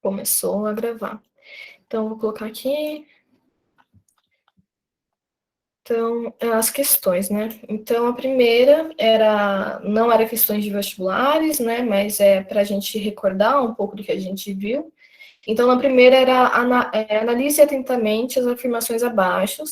Começou a gravar. Então, vou colocar aqui. Então, as questões, né? Então, a primeira não era questões de vestibulares, né? Mas é para a gente recordar um pouco do que a gente viu. Então, na primeira era analise atentamente as afirmações abaixo,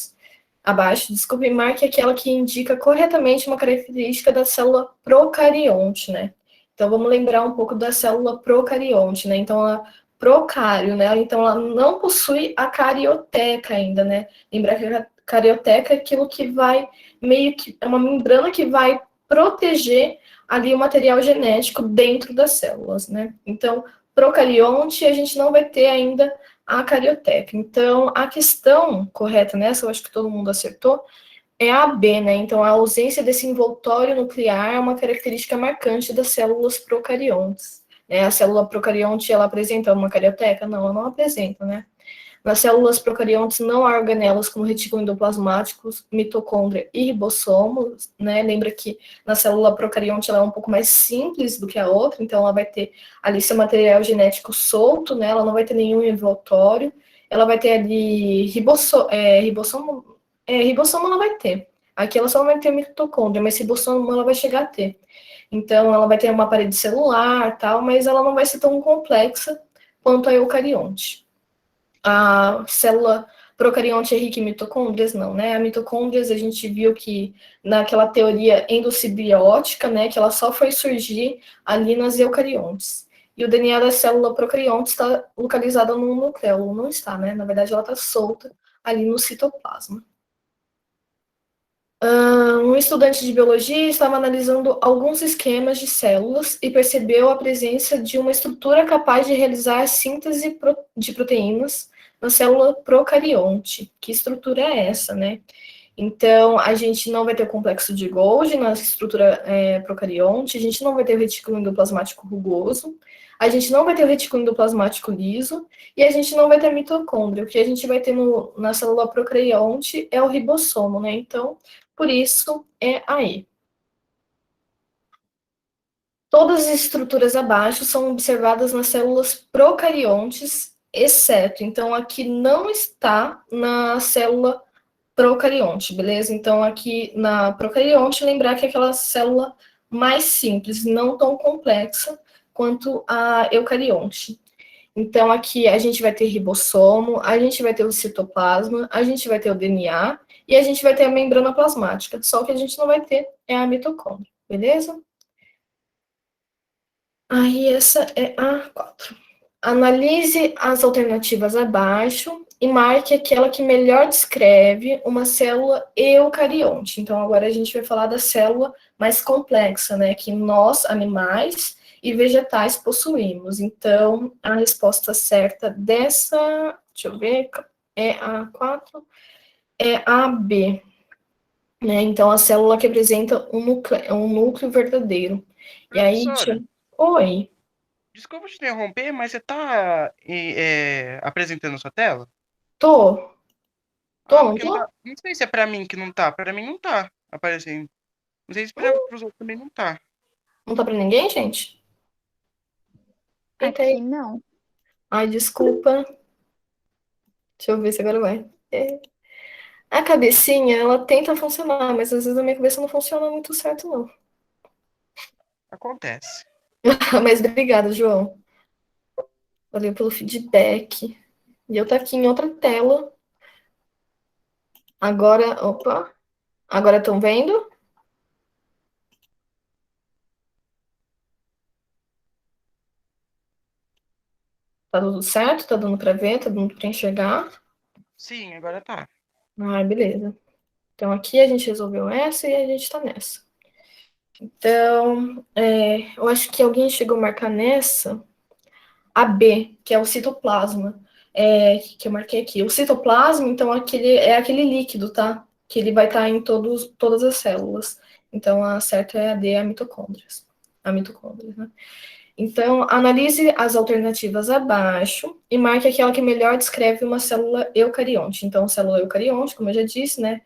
desculpe, e marque aquela que indica corretamente uma característica da célula procarionte, né? Então, vamos lembrar um pouco da célula procarionte, né? Então, a procário, né? Então, ela não possui a carioteca ainda, né? Lembrar que a carioteca é aquilo que vai meio que é uma membrana que vai proteger ali o material genético dentro das células, né? Então, procarionte, a gente não vai ter ainda a carioteca. Então, a questão correta nessa, eu acho que todo mundo acertou, é a B, né? Então, a ausência desse envoltório nuclear é uma característica marcante das células procariontes. Né? A célula procarionte, ela apresenta uma carioteca? Não, ela não apresenta, né? Nas células procariontes não há organelas como retículo endoplasmático, mitocôndria e ribossomo, né? Lembra que na célula procarionte ela é um pouco mais simples do que a outra, então ela vai ter ali seu material genético solto, né? Ela não vai ter nenhum envoltório, ela vai ter ali ribossomo ela vai ter. Aqui ela só não vai ter mitocôndria, mas ribossomo ela vai chegar a ter. Então ela vai ter uma parede celular, tal, mas ela não vai ser tão complexa quanto a eucarionte. A célula procarionte é rica em mitocôndrias? Não, né? A mitocôndrias a gente viu que naquela teoria endossimbiótica, né, que ela só foi surgir ali nas eucariontes. E o DNA da célula procarionte está localizado no nucleolo, não está, né? Na verdade, ela está solta ali no citoplasma. Um estudante de biologia estava analisando alguns esquemas de células e percebeu a presença de uma estrutura capaz de realizar a síntese de proteínas na célula procarionte. Que estrutura é essa, né? Então, a gente não vai ter o complexo de Golgi na estrutura procarionte, a gente não vai ter o retículo endoplasmático rugoso, a gente não vai ter o retículo endoplasmático liso e a gente não vai ter mitocôndria. O que a gente vai ter na célula procarionte é o ribossomo, né? Então, por isso é a E. Todas as estruturas abaixo são observadas nas células procariontes, exceto, então aqui não está na célula procarionte, beleza? Então aqui na procarionte, lembrar que é aquela célula mais simples, não tão complexa quanto a eucarionte. Então aqui a gente vai ter ribossomo, a gente vai ter o citoplasma, a gente vai ter o DNA e a gente vai ter a membrana plasmática. Só que a gente não vai ter é a mitocôndria, beleza? Aí essa é a 4. Analise as alternativas abaixo e marque aquela que melhor descreve uma célula eucarionte. Então, agora a gente vai falar da célula mais complexa, né? Que nós, animais e vegetais, possuímos. Então, a resposta certa dessa, deixa eu ver, é a 4, é a B. Né? Então, a célula que apresenta um núcleo verdadeiro. E aí, Professora, oi. desculpa te interromper, mas você tá apresentando a sua tela? Tô. Tô, Ah, não porque não tá. tô? Não sei se é pra mim que não tá. Pra mim não tá aparecendo. Não sei se pros outros também não tá. Não tá pra ninguém, gente? Eita aí. Aqui não. Ai, desculpa. Deixa eu ver se agora vai. A cabecinha, ela tenta funcionar, mas às vezes a minha cabeça não funciona muito certo, não. Acontece. Mas obrigada, João. Valeu pelo feedback. E eu tô aqui em outra tela. Agora, opa. Agora estão vendo? Tá tudo certo? Tá dando pra ver? Tá dando pra enxergar? Sim, agora tá. Ai, beleza. Então aqui a gente resolveu essa e a gente tá nessa. Então, eu acho que alguém chegou a marcar nessa a B, que é o citoplasma, que eu marquei aqui. O citoplasma, então, é aquele líquido, tá? Que ele vai estar em todas as células. Então, a certa é a D, a mitocôndria. A mitocôndria, né? Então, analise as alternativas abaixo e marque aquela que melhor descreve uma célula eucarionte. Então, célula eucarionte, como eu já disse, né?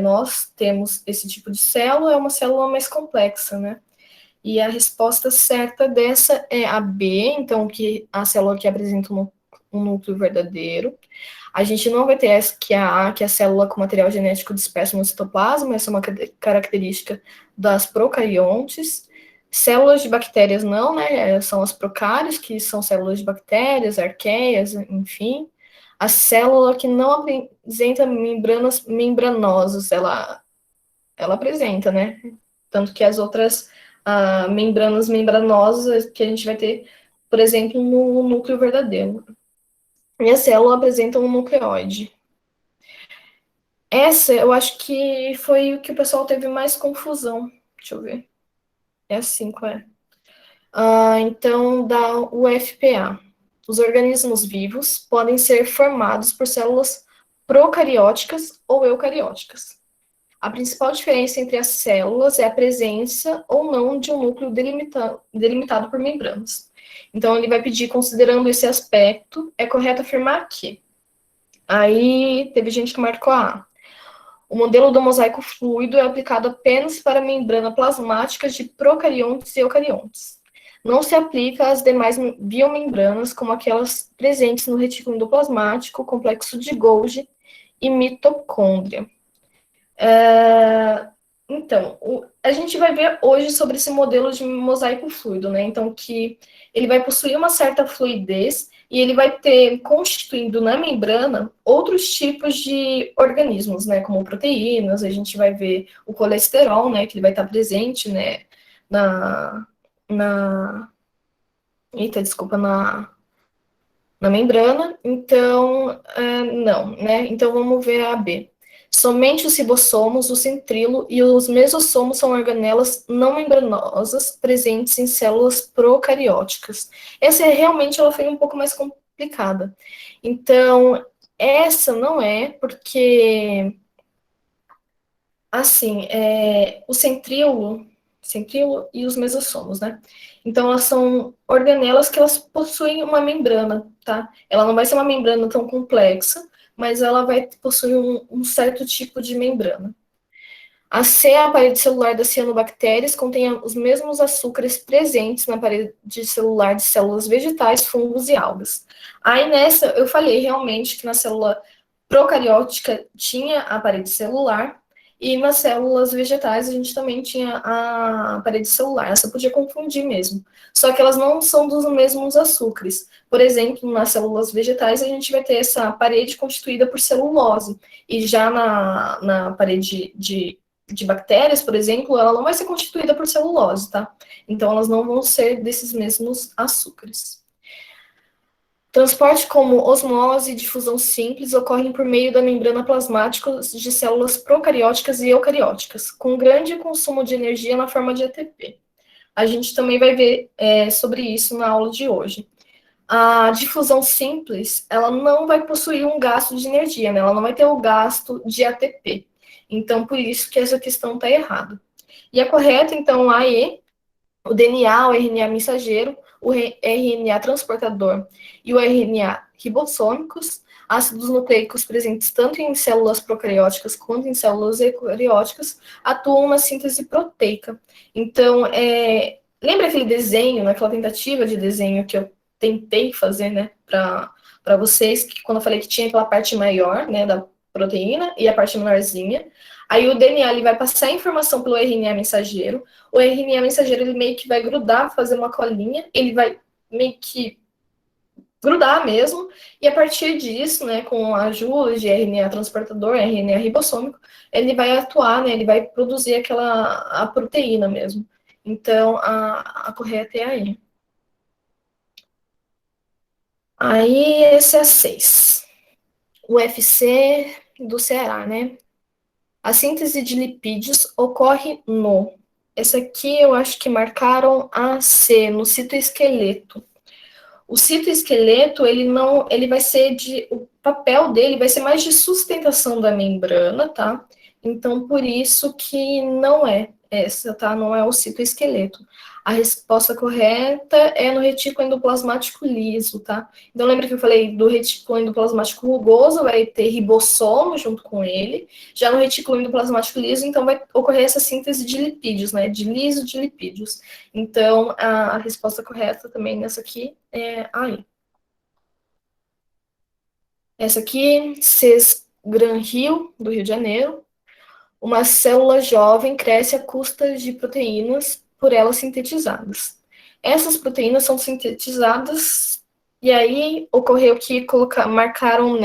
Nós temos esse tipo de célula, é uma célula mais complexa, né? E a resposta certa dessa é a B, então, que a célula que apresenta um núcleo verdadeiro. A gente não vai ter essa, que é a A, que é a célula com material genético disperso no citoplasma, essa é uma característica das procariontes. Células de bactérias não, né? São as procários, que são células de bactérias, arqueias, enfim. A célula que não apresenta membranas membranosas, ela apresenta, né? Tanto que as outras membranas membranosas que a gente vai ter, por exemplo, no núcleo verdadeiro. E a célula apresenta um nucleóide. Essa, eu acho que foi o que o pessoal teve mais confusão. Deixa eu ver. É a 5, é. Então, da UFPA. Os organismos vivos podem ser formados por células procarióticas ou eucarióticas. A principal diferença entre as células é a presença ou não de um núcleo delimitado por membranas. Então, ele vai pedir, considerando esse aspecto, é correto afirmar que. Aí, teve gente que marcou a A. O modelo do mosaico fluido é aplicado apenas para a membrana plasmática de procariontes e eucariontes. Não se aplica às demais biomembranas, como aquelas presentes no retículo endoplasmático, complexo de Golgi e mitocôndria. Então, a gente vai ver hoje sobre esse modelo de mosaico fluido, né? Então, que ele vai possuir uma certa fluidez e ele vai ter constituindo na membrana outros tipos de organismos, né? Como proteínas, a gente vai ver o colesterol, né? Que ele vai estar presente, né? Na, na, eita, desculpa, na membrana, então, não, né? Então, vamos ver a B. Somente os ribossomos, o centrilo e os mesossomos são organelas não membranosas presentes em células procarióticas. Essa realmente ela foi um pouco mais complicada. Então, essa não é, porque, assim, o centrilo e os mesossomos, né? Então, elas são organelas que elas possuem uma membrana, tá? Ela não vai ser uma membrana tão complexa, mas ela vai possuir um certo tipo de membrana. A C, a parede celular das cianobactérias, contém os mesmos açúcares presentes na parede celular de células vegetais, fungos e algas. Aí nessa, eu falei realmente que na célula procariótica tinha a parede celular, e nas células vegetais a gente também tinha a parede celular. Essa podia confundir mesmo. Só que elas não são dos mesmos açúcares. Por exemplo, nas células vegetais a gente vai ter essa parede constituída por celulose. E já na parede de bactérias, por exemplo, ela não vai ser constituída por celulose, tá? Então elas não vão ser desses mesmos açúcares. Transporte como osmose e difusão simples ocorrem por meio da membrana plasmática de células procarióticas e eucarióticas, com grande consumo de energia na forma de ATP. A gente também vai ver sobre isso na aula de hoje. A difusão simples, ela não vai possuir um gasto de energia, né? Ela não vai ter o gasto de ATP. Então, por isso que essa questão está errada. E a correta, então, a E, o DNA, o RNA mensageiro, o RNA transportador e o RNA ribossômicos, ácidos nucleicos presentes tanto em células procarióticas quanto em células eucarióticas, atuam na síntese proteica. Então, lembra aquele desenho, naquela tentativa de desenho que eu tentei fazer, né, para vocês, que quando eu falei que tinha aquela parte maior, né, da proteína e a parte menorzinha, aí o DNA ele vai passar a informação pelo RNA mensageiro, o RNA mensageiro ele meio que vai grudar, fazer uma colinha, ele vai meio que grudar mesmo, e a partir disso, né, com a ajuda de RNA transportador, RNA ribossômico, ele vai atuar, né, ele vai produzir a proteína mesmo. Então, a correta é aí. Aí, esse é 6. O UFC do Ceará, né? A síntese de lipídios ocorre no. Essa aqui eu acho que marcaram a C, no citoesqueleto. O citoesqueleto, ele vai ser o papel dele vai ser mais de sustentação da membrana, tá? Então, por isso que não é essa, tá? Não é o citoesqueleto. A resposta correta é no retículo endoplasmático liso, tá? Então, lembra que eu falei do retículo endoplasmático rugoso, vai ter ribossomo junto com ele. Já no retículo endoplasmático liso, então, vai ocorrer essa síntese de lipídios, né? De liso de lipídios. Então, a resposta correta também nessa aqui é a E. Essa aqui, Ces Granville, do Rio de Janeiro. Uma célula jovem cresce à custa de proteínas por elas sintetizadas. Essas proteínas são sintetizadas e aí ocorreu que marcaram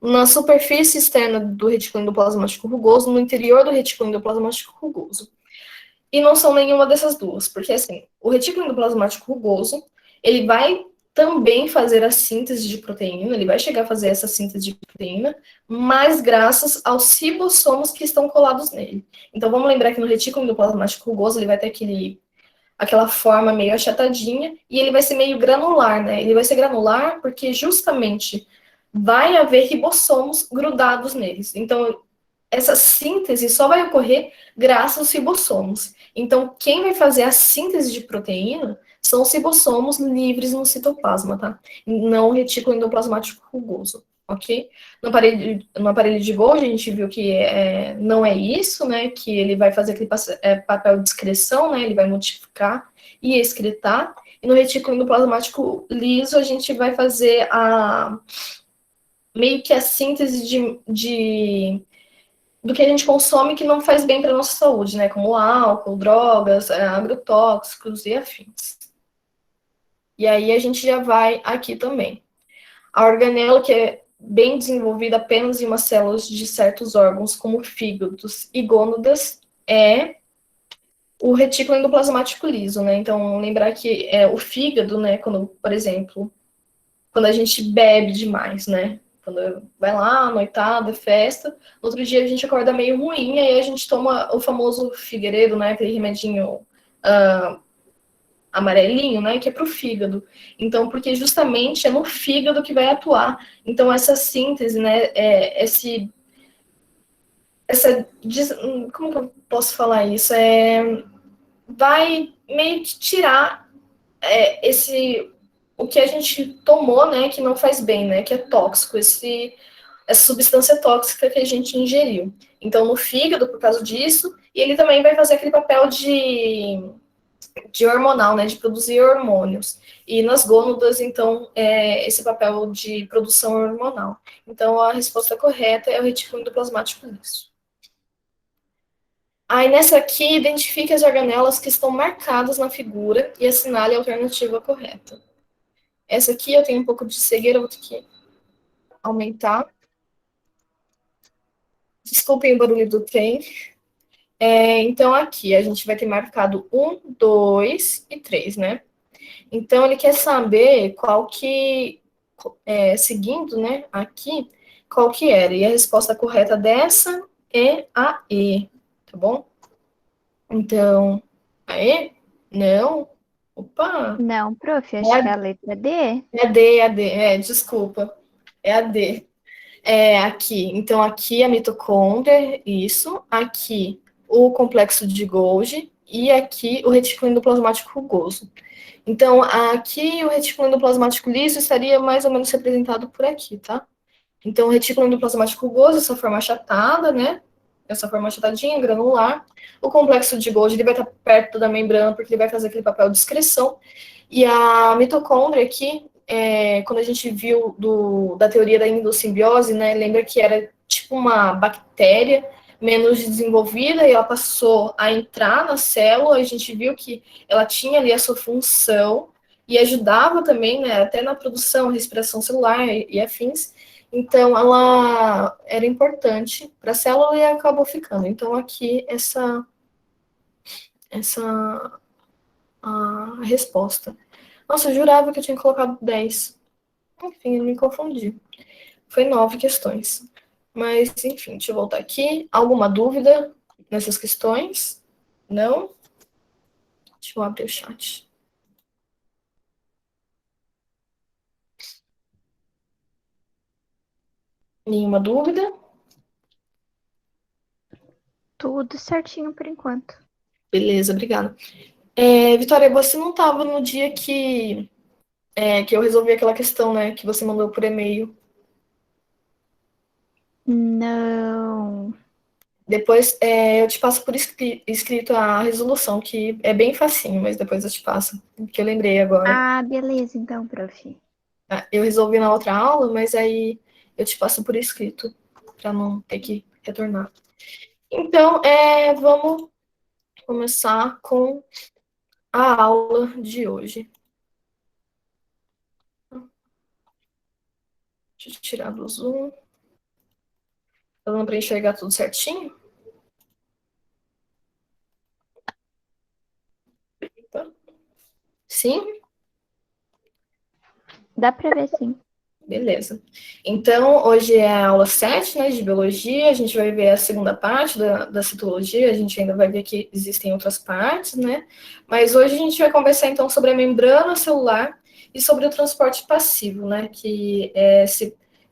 na superfície externa do retículo endoplasmático rugoso, no interior do retículo endoplasmático rugoso. E não são nenhuma dessas duas, porque assim, o retículo endoplasmático rugoso, ele vai também fazer a síntese de proteína, ele vai chegar a fazer essa síntese de proteína, mas graças aos ribossomos que estão colados nele. Então vamos lembrar que no retículo endoplasmático rugoso, ele vai ter aquela forma meio achatadinha e ele vai ser meio granular, né? Ele vai ser granular porque justamente vai haver ribossomos grudados neles. Então, essa síntese só vai ocorrer graças aos ribossomos. Então, quem vai fazer a síntese de proteína são os ribossomos livres no citoplasma, tá? Não o retículo endoplasmático rugoso, ok? No aparelho de Golgi, a gente viu que não é isso, né? Que ele vai fazer aquele papel de excreção, né? Ele vai modificar e excretar. E no retículo endoplasmático liso, a gente vai fazer meio que a síntese do que a gente consome que não faz bem para a nossa saúde, né? Como álcool, drogas, agrotóxicos e afins. E aí a gente já vai aqui também. A organela, que é bem desenvolvida apenas em umas células de certos órgãos, como fígados e gônadas, é o retículo endoplasmático liso, né? Então, lembrar que o fígado, né? Quando, por exemplo, quando a gente bebe demais, né? Quando vai lá, noitada, festa, no outro dia a gente acorda meio ruim, aí a gente toma o famoso figueiredo, né? Aquele remedinho amarelinho, né? Que é pro fígado. Então, porque justamente é no fígado que vai atuar. Então, essa síntese, né? Como que eu posso falar isso? Vai meio que tirar o que a gente tomou, né, que não faz bem, né, que é tóxico, essa substância tóxica que a gente ingeriu. Então, no fígado, por causa disso, e ele também vai fazer aquele papel de hormonal, né, de produzir hormônios. E nas gônadas, então, esse papel de produção hormonal. Então, a resposta correta é o retículo endoplasmático liso. Aí, nessa aqui, identifique as organelas que estão marcadas na figura e assinale a alternativa correta. Essa aqui eu tenho um pouco de cegueira, eu vou ter que aumentar. Desculpem o barulho do trem. Então, aqui a gente vai ter marcado 1, 2 e 3, né? Então, ele quer saber qual que, seguindo, né, aqui, qual que era. E a resposta correta dessa é a E, tá bom? Então, a E? Não. Opa! Não, prof, É acho que é a, a letra D. é a D, é a D. Desculpa. É a D. Aqui. Então, aqui a mitocôndria, isso. Aqui o complexo de Golgi e aqui o retículo endoplasmático rugoso. Então, aqui o retículo endoplasmático liso estaria mais ou menos representado por aqui, tá? Então, o retículo endoplasmático rugoso, essa forma achatada, né? Essa forma achatadinha, granular. O complexo de Golgi, ele vai estar perto da membrana, porque ele vai fazer aquele papel de excreção. E a mitocôndria aqui, quando a gente viu da teoria da endossimbiose, né? Lembra que era tipo uma bactéria menos desenvolvida e ela passou a entrar na célula. A gente viu que ela tinha ali a sua função e ajudava também, né? Até na produção, respiração celular e afins. Então, ela era importante para a célula e acabou ficando. Então, aqui, essa a resposta. Nossa, eu jurava que eu tinha colocado 10. Enfim, eu me confundi. Foi 9 questões. Mas, enfim, deixa eu voltar aqui. Alguma dúvida nessas questões? Não? Deixa eu abrir o chat. Nenhuma dúvida? Tudo certinho por enquanto. Beleza, obrigada. Vitória, você não estava no dia que eu resolvi aquela questão, né, que você mandou por e-mail. Não. Depois eu te passo por escrito a resolução, que é bem facinho, mas depois eu te passo, que eu lembrei agora. Ah, beleza, então, prof. Eu resolvi na outra aula, mas aí eu te passo por escrito, para não ter que retornar. Então, vamos começar com a aula de hoje. Deixa eu tirar do Zoom. Tá dando para enxergar tudo certinho? Sim? Dá pra ver sim. Beleza. Então, hoje é a aula 7, né, de biologia. A gente vai ver a segunda parte da citologia. A gente ainda vai ver que existem outras partes, né? Mas hoje a gente vai conversar, então, sobre a membrana celular e sobre o transporte passivo, né? Que é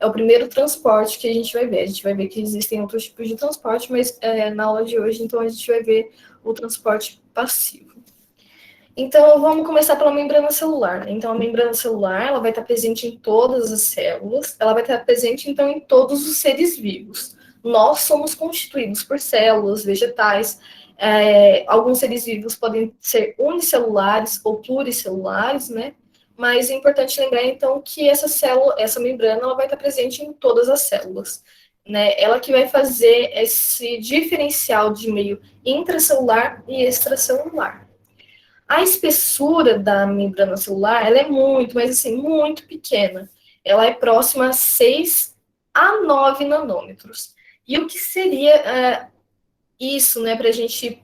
o primeiro transporte que a gente vai ver. A gente vai ver que existem outros tipos de transporte, mas na aula de hoje, então, a gente vai ver o transporte passivo. Então, vamos começar pela membrana celular. Então, a membrana celular, ela vai estar presente em todas as células, ela vai estar presente, então, em todos os seres vivos. Nós somos constituídos por células, vegetais, alguns seres vivos podem ser unicelulares ou pluricelulares, né? Mas é importante lembrar, então, que essa membrana, ela vai estar presente em todas as células, né? Ela que vai fazer esse diferencial de meio intracelular e extracelular. A espessura da membrana celular, ela é muito, mas assim, muito pequena. Ela é próxima a 6 a 9 nanômetros. E o que seria isso, né, para a gente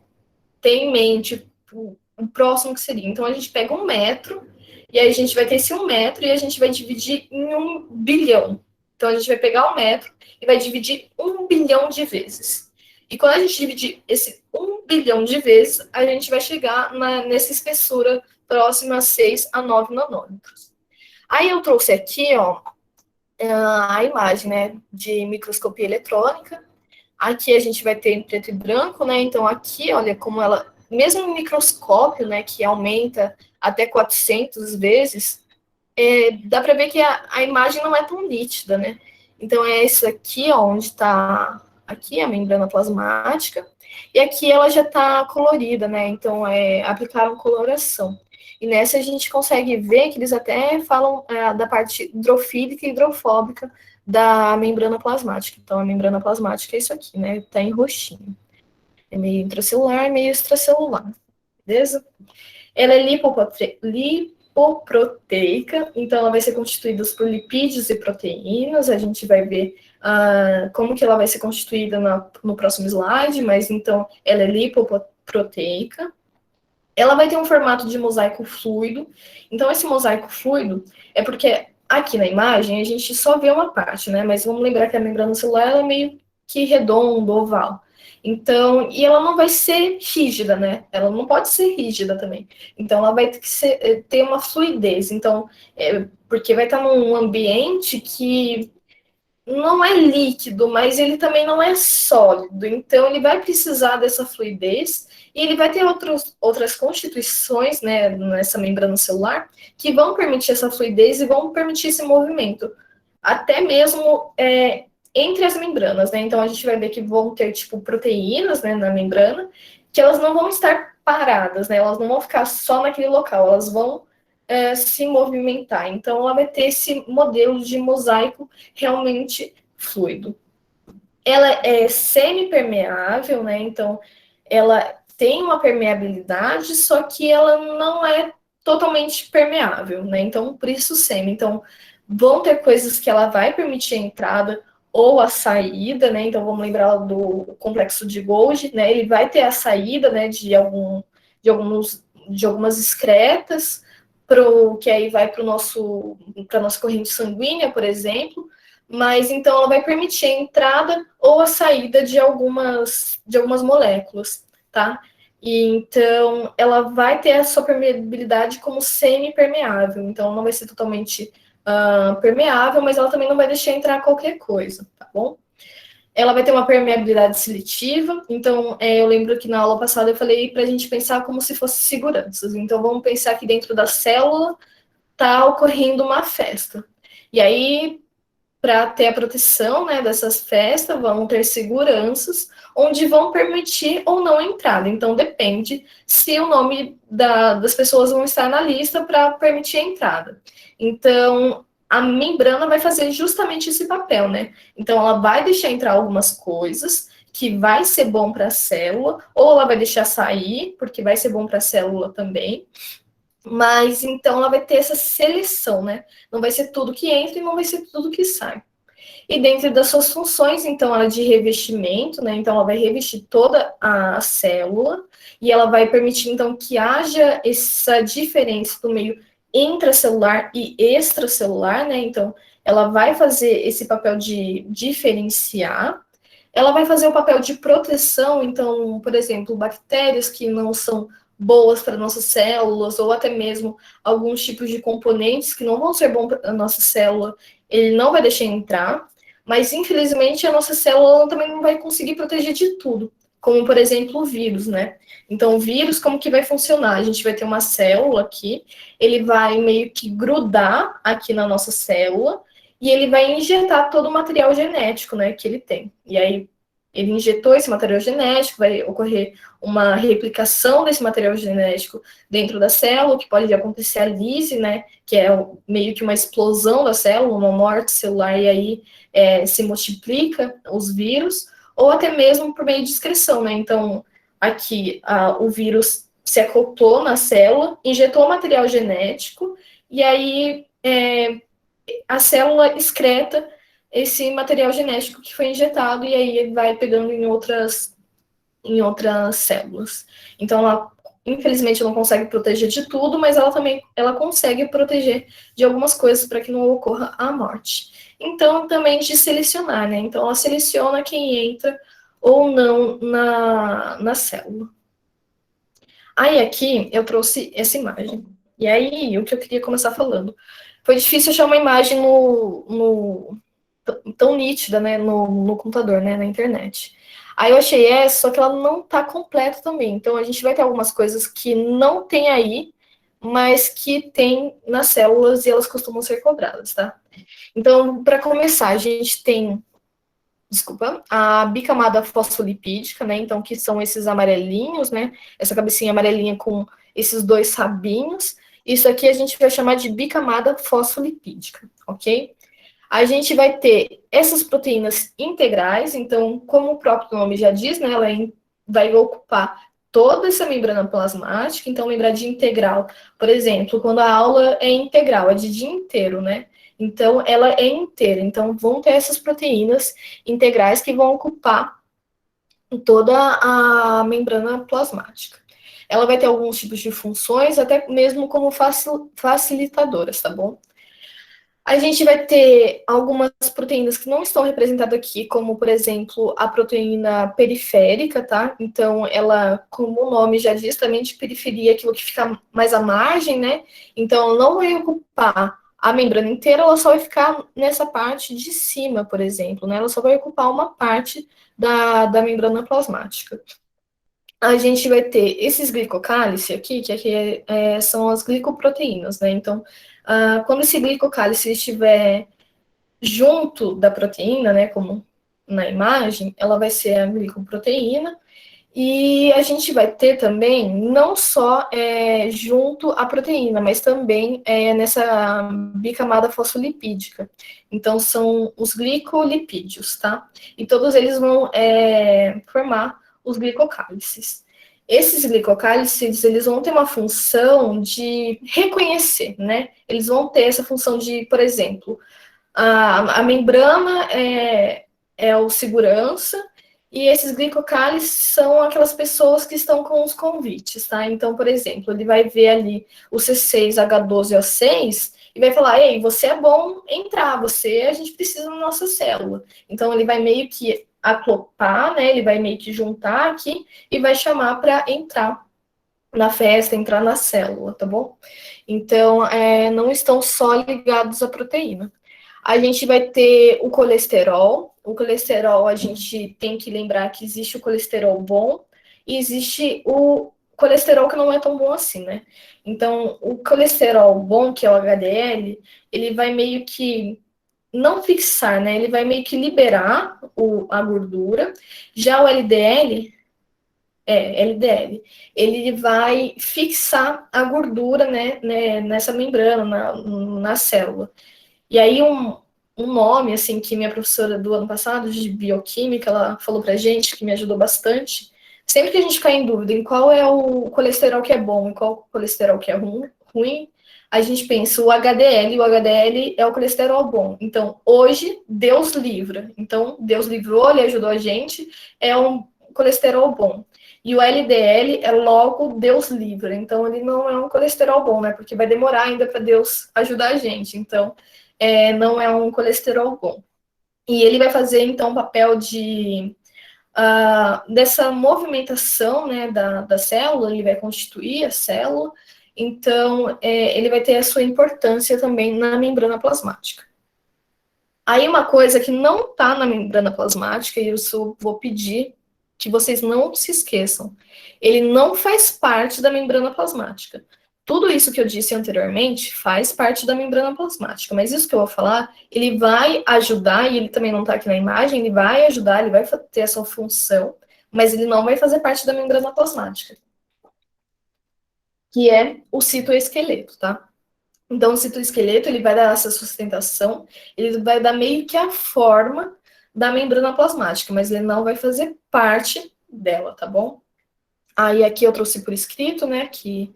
ter em mente o próximo que seria? Então, a gente pega 1 metro, e aí a gente vai ter esse 1 metro, e a gente vai dividir em 1 bilhão. Então, a gente vai pegar 1 metro e vai dividir 1 bilhão de vezes. E quando a gente dividir esse 1 bilhão de vezes, a gente vai chegar nessa espessura próxima a 6 a 9 nanômetros. Aí eu trouxe aqui, ó, a imagem, né, de microscopia eletrônica. Aqui a gente vai ter em preto e branco, né? Então aqui, olha como ela, mesmo no microscópio, né, que aumenta até 400 vezes, dá para ver que a imagem não é tão nítida, né? Então é isso aqui, ó, onde está aqui a membrana plasmática, e aqui ela já está colorida, né? Então aplicaram coloração. E nessa a gente consegue ver que eles até falam da parte hidrofílica e hidrofóbica da membrana plasmática. Então a membrana plasmática é isso aqui, né? Está em roxinho. É meio intracelular, meio extracelular. Beleza? Ela é lipoproteica, então ela vai ser constituída por lipídios e proteínas. A gente vai ver como que ela vai ser constituída no próximo slide, mas então ela é lipoproteica. Ela vai ter um formato de mosaico fluido. Então, esse mosaico fluido é porque aqui na imagem a gente só vê uma parte, né? Mas vamos lembrar que a membrana celular ela é meio que redonda, oval. Então, e ela não vai ser rígida, né? Ela não pode ser rígida também. Então, ela vai ter que ter uma fluidez. Então, porque vai estar num ambiente que não é líquido, mas ele também não é sólido. Então, ele vai precisar dessa fluidez e ele vai ter outras constituições, né, nessa membrana celular que vão permitir essa fluidez e vão permitir esse movimento, até mesmo entre as membranas, né? Então, a gente vai ver que vão ter, tipo, proteínas, né, na membrana, que elas não vão estar paradas, né? Elas não vão ficar só naquele local, elas vão se movimentar. Então, ela vai ter esse modelo de mosaico realmente fluido. Ela é semipermeável, né? Então, ela tem uma permeabilidade, só que ela não é totalmente permeável, né? Então, por isso semi. Então, vão ter coisas que ela vai permitir a entrada ou a saída, né? Então, vamos lembrar do complexo de Golgi, né? Ele vai ter a saída, né, de algumas excretas, que aí vai para a nossa corrente sanguínea, por exemplo, mas então ela vai permitir a entrada ou a saída de algumas moléculas, tá? E então ela vai ter a sua permeabilidade como semi-permeável, então não vai ser totalmente permeável, mas ela também não vai deixar entrar qualquer coisa, tá bom? ela vai ter uma permeabilidade seletiva. Então, eu lembro que na aula passada eu falei para a gente pensar como se fosse seguranças. Então, vamos pensar que dentro da célula está ocorrendo uma festa. E aí, para ter a proteção, né, dessas festas, vão ter seguranças onde vão permitir ou não a entrada. Então, depende se o nome das pessoas vão estar na lista para permitir a entrada. Então, a membrana vai fazer justamente esse papel, né? Então, ela vai deixar entrar algumas coisas que vai ser bom para a célula, ou ela vai deixar sair, porque vai ser bom para a célula também. Mas então ela vai ter essa seleção, né? Não vai ser tudo que entra e não vai ser tudo que sai. E dentro das suas funções, então, ela é de revestimento, né? Então, ela vai revestir toda a célula e ela vai permitir, então, que haja essa diferença do meio intracelular e extracelular, né? Então, ela vai fazer esse papel de diferenciar. Ela vai fazer o papel de proteção, então, por exemplo, bactérias que não são boas para nossas células, ou até mesmo alguns tipos de componentes que não vão ser bons para a nossa célula, ele não vai deixar entrar, mas infelizmente a nossa célula também não vai conseguir proteger de tudo, como por exemplo o vírus, né? Então o vírus, como que vai funcionar? A gente vai ter uma célula aqui, ele vai meio que grudar aqui na nossa célula, e ele vai injetar todo o material genético, né, que ele tem. E aí ele injetou esse material genético, vai ocorrer uma replicação desse material genético dentro da célula, que pode acontecer a lise, né, que é meio que uma explosão da célula, uma morte celular, e aí se multiplica os vírus, ou até mesmo por meio de excreção, né, então aqui o vírus se acoplou na célula, injetou material genético, e aí a célula excreta esse material genético que foi injetado, e aí ele vai pegando em outras células. Então, ela, infelizmente, não consegue proteger de tudo, mas ela consegue proteger de algumas coisas para que não ocorra a morte. Então, também de selecionar, né? Então, ela seleciona quem entra ou não na célula. Aí, aqui, eu trouxe essa imagem. E aí, o que eu queria começar falando? Foi difícil achar uma imagem tão nítida, né, no computador, né, na internet. Aí eu achei essa, só que ela não tá completa também. Então a gente vai ter algumas coisas que não tem aí, mas que tem nas células e elas costumam ser cobradas, tá? Então, para começar, a gente tem, a bicamada fosfolipídica, né? Então, que são esses amarelinhos, né? Essa cabecinha amarelinha com esses dois rabinhos. Isso aqui a gente vai chamar de bicamada fosfolipídica, ok? A gente vai ter essas proteínas integrais, então, como o próprio nome já diz, né, ela vai ocupar toda essa membrana plasmática. Então, lembrar de integral, por exemplo, quando a aula é integral, é de dia inteiro, né? Então, ela é inteira. Então, vão ter essas proteínas integrais que vão ocupar toda a membrana plasmática. Ela vai ter alguns tipos de funções, até mesmo como facilitadoras, tá bom? A gente vai ter algumas proteínas que não estão representadas aqui, como, por exemplo, a proteína periférica, tá? Então, ela, como o nome já diz, também de periferia, aquilo que fica mais à margem, né? Então, ela não vai ocupar a membrana inteira, ela só vai ficar nessa parte de cima, por exemplo, né? Ela só vai ocupar uma parte da membrana plasmática. A gente vai ter esses glicocálice aqui, que aqui são as glicoproteínas, né? Então, quando esse glicocálice estiver junto da proteína, né, como na imagem, ela vai ser a glicoproteína, e a gente vai ter também, não só junto à proteína, mas também nessa bicamada fosfolipídica. Então, são os glicolipídios, tá? E todos eles vão formar os glicocálices. Esses glicocálices, eles vão ter uma função de reconhecer, né? Eles vão ter essa função de, por exemplo, a membrana é o segurança, e esses glicocálices são aquelas pessoas que estão com os convites, tá? Então, por exemplo, ele vai ver ali o C6H12O6 e vai falar: ei, você é bom entrar, a gente precisa na nossa célula. Então, ele vai meio que aclopar, né? Ele vai meio que juntar aqui e vai chamar para entrar na festa, entrar na célula, tá bom? Então, não estão só ligados à proteína. A gente vai ter o colesterol. o colesterol, a gente tem que lembrar que existe o colesterol bom e existe o colesterol que não é tão bom assim, né? Então, o colesterol bom, que é o HDL, ele vai meio que não fixar, né? Ele vai meio que liberar a gordura. Já o LDL, ele vai fixar a gordura, né, nessa membrana, na célula. E aí um nome, assim, que minha professora do ano passado, de bioquímica, ela falou pra gente, que me ajudou bastante, sempre que a gente ficar em dúvida em qual é o colesterol que é bom e qual colesterol que é ruim, a gente pensa o HDL, e o HDL é o colesterol bom. Então, hoje, Deus livra. Então, Deus livrou, ele ajudou a gente, é um colesterol bom. E o LDL é logo Deus livra. Então, ele não é um colesterol bom, né? Porque vai demorar ainda para Deus ajudar a gente. Então, não é um colesterol bom. E ele vai fazer, então, o papel dessa movimentação, né, da célula, ele vai constituir a célula, então ele vai ter a sua importância também na membrana plasmática. Aí uma coisa que não está na membrana plasmática, e eu vou pedir que vocês não se esqueçam, ele não faz parte da membrana plasmática. Tudo isso que eu disse anteriormente faz parte da membrana plasmática, mas isso que eu vou falar, ele vai ajudar, e ele também não está aqui na imagem, ele vai ajudar, ele vai ter essa função, mas ele não vai fazer parte da membrana plasmática, que é o citoesqueleto, tá? Então, o citoesqueleto, ele vai dar essa sustentação, ele vai dar meio que a forma da membrana plasmática, mas ele não vai fazer parte dela, tá bom? Aí aqui eu trouxe por escrito, né, que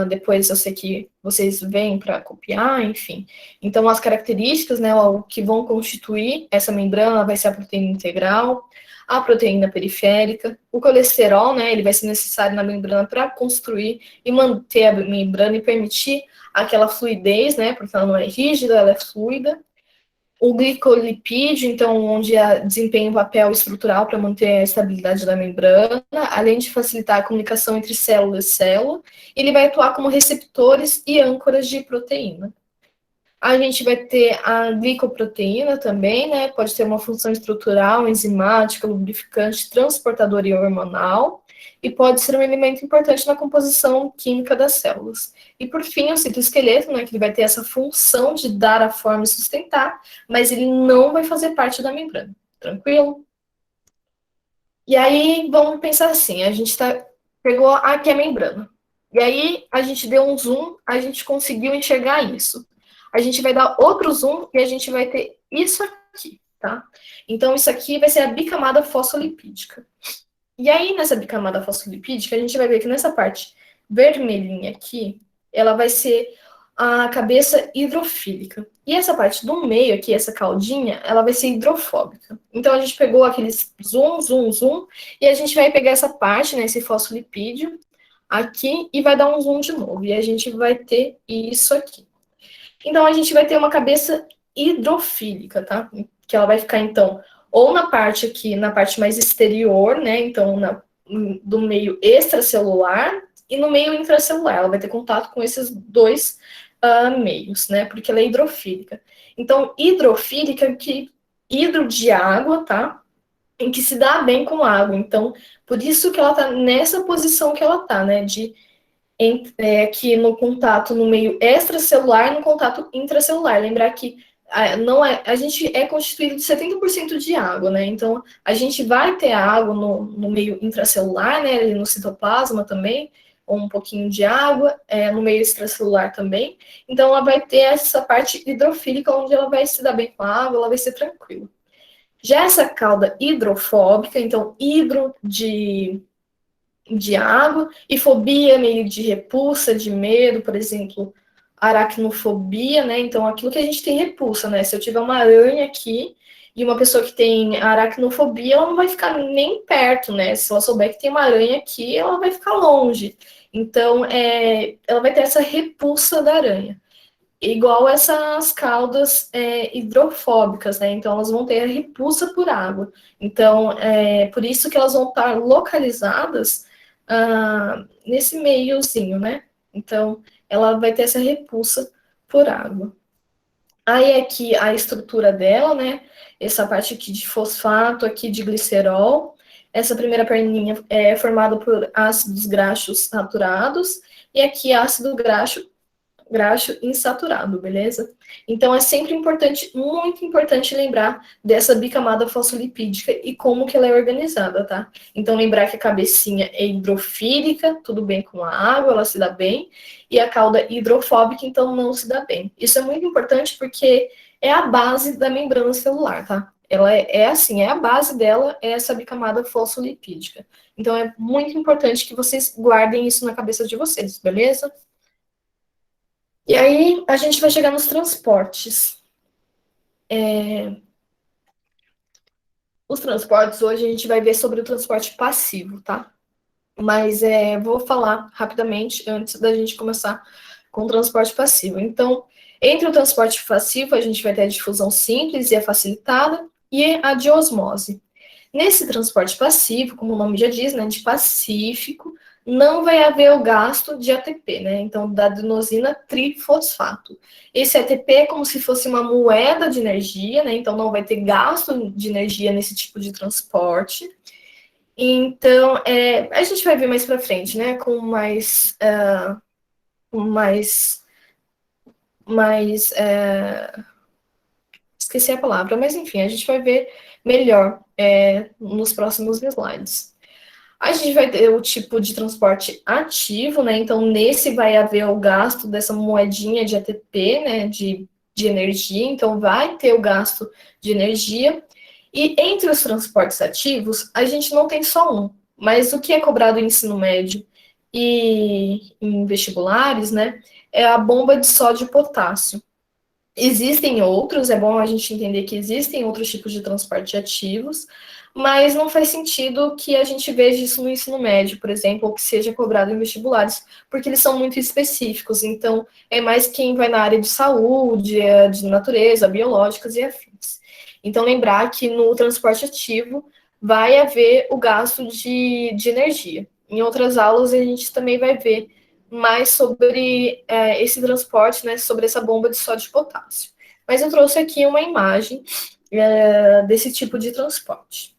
depois eu sei que vocês vêm para copiar, enfim. Então, as características, né, o que vão constituir essa membrana vai ser a proteína integral, a proteína periférica, o colesterol, né, ele vai ser necessário na membrana para construir e manter a membrana e permitir aquela fluidez, né, porque ela não é rígida, ela é fluida. O glicolipídio, então, onde desempenha um papel estrutural para manter a estabilidade da membrana, além de facilitar a comunicação entre célula e célula, ele vai atuar como receptores e âncoras de proteína. A gente vai ter a glicoproteína também, né? Pode ter uma função estrutural, enzimática, lubrificante, transportadora e hormonal, e pode ser um elemento importante na composição química das células. E por fim, o citoesqueleto, né? Que ele vai ter essa função de dar a forma e sustentar, mas ele não vai fazer parte da membrana. Tranquilo? E aí, vamos pensar assim, a gente pegou aqui a membrana. E aí, a gente deu um zoom, a gente conseguiu enxergar isso. A gente vai dar outro zoom e a gente vai ter isso aqui, tá? Então, isso aqui vai ser a bicamada fosfolipídica. E aí, nessa bicamada fosfolipídica, a gente vai ver que nessa parte vermelhinha aqui, ela vai ser a cabeça hidrofílica. E essa parte do meio aqui, essa caldinha, ela vai ser hidrofóbica. Então, a gente pegou aqueles zoom, zoom, zoom, e a gente vai pegar essa parte, né, esse fosfolipídio, aqui, e vai dar um zoom de novo. E a gente vai ter isso aqui. Então, a gente vai ter uma cabeça hidrofílica, tá? Que ela vai ficar, então, ou na parte aqui, na parte mais exterior, né? Então, do meio extracelular e no meio intracelular. Ela vai ter contato com esses dois meios, né? Porque ela é hidrofílica. Então, hidrofílica, que hidro de água, tá? Em que se dá bem com água. Então, por isso que ela tá nessa posição que ela tá, né? Aqui no contato no meio extracelular e no contato intracelular. Lembrar que a gente é constituído de 70% de água, né? Então, a gente vai ter água no meio intracelular, né? No citoplasma também, ou um pouquinho de água, no meio extracelular também. Então, ela vai ter essa parte hidrofílica, onde ela vai se dar bem com a água, ela vai ser tranquila. Já essa cauda hidrofóbica, então, hidro de água, e fobia, meio de repulsa, de medo, por exemplo, aracnofobia, né? Então, aquilo que a gente tem repulsa, né? Se eu tiver uma aranha aqui e uma pessoa que tem aracnofobia, ela não vai ficar nem perto, né? Se ela souber que tem uma aranha aqui, ela vai ficar longe. Então, ela vai ter essa repulsa da aranha. Igual essas caudas hidrofóbicas, né? Então, elas vão ter a repulsa por água. Então, por isso que elas vão estar localizadas nesse meiozinho, né? Então, ela vai ter essa repulsa por água. Aí aqui a estrutura dela, né? Essa parte aqui de fosfato, aqui de glicerol. Essa primeira perninha é formada por ácidos graxos saturados. E aqui ácido graxo insaturado, beleza? Então é sempre importante, muito importante lembrar dessa bicamada fosfolipídica e como que ela é organizada, tá? Então lembrar que a cabecinha é hidrofílica, tudo bem com a água, ela se dá bem, e a cauda hidrofóbica, então não se dá bem. Isso é muito importante porque é a base da membrana celular, tá? Ela é assim, é a base dela, é essa bicamada fosfolipídica. Então é muito importante que vocês guardem isso na cabeça de vocês, beleza? E aí a gente vai chegar nos transportes. Os transportes, hoje a gente vai ver sobre o transporte passivo, tá? Mas vou falar rapidamente antes da gente começar com o transporte passivo. Então, entre o transporte passivo, a gente vai ter a difusão simples e a facilitada e a de osmose. Nesse transporte passivo, como o nome já diz, né, de pacífico, não vai haver o gasto de ATP, né? Então, da adenosina trifosfato. Esse ATP é como se fosse uma moeda de energia, né? Então, não vai ter gasto de energia nesse tipo de transporte. Então, a gente vai ver mais para frente, né? Com mais, esqueci a palavra, mas enfim, a gente vai ver melhor nos próximos slides. A gente vai ter o tipo de transporte ativo, né? Então, nesse vai haver o gasto dessa moedinha de ATP, né? De energia, então vai ter o gasto de energia. E entre os transportes ativos, a gente não tem só um, mas o que é cobrado em ensino médio e em vestibulares, né? É a bomba de sódio e potássio. Existem outros, é bom a gente entender que existem outros tipos de transporte ativos, mas não faz sentido que a gente veja isso no ensino médio, por exemplo, ou que seja cobrado em vestibulares, porque eles são muito específicos. Então, é mais quem vai na área de saúde, de natureza, biológicas e afins. Então, lembrar que no transporte ativo vai haver o gasto de energia. Em outras aulas, a gente também vai ver mais sobre esse transporte, né, sobre essa bomba de sódio e potássio. Mas eu trouxe aqui uma imagem desse tipo de transporte.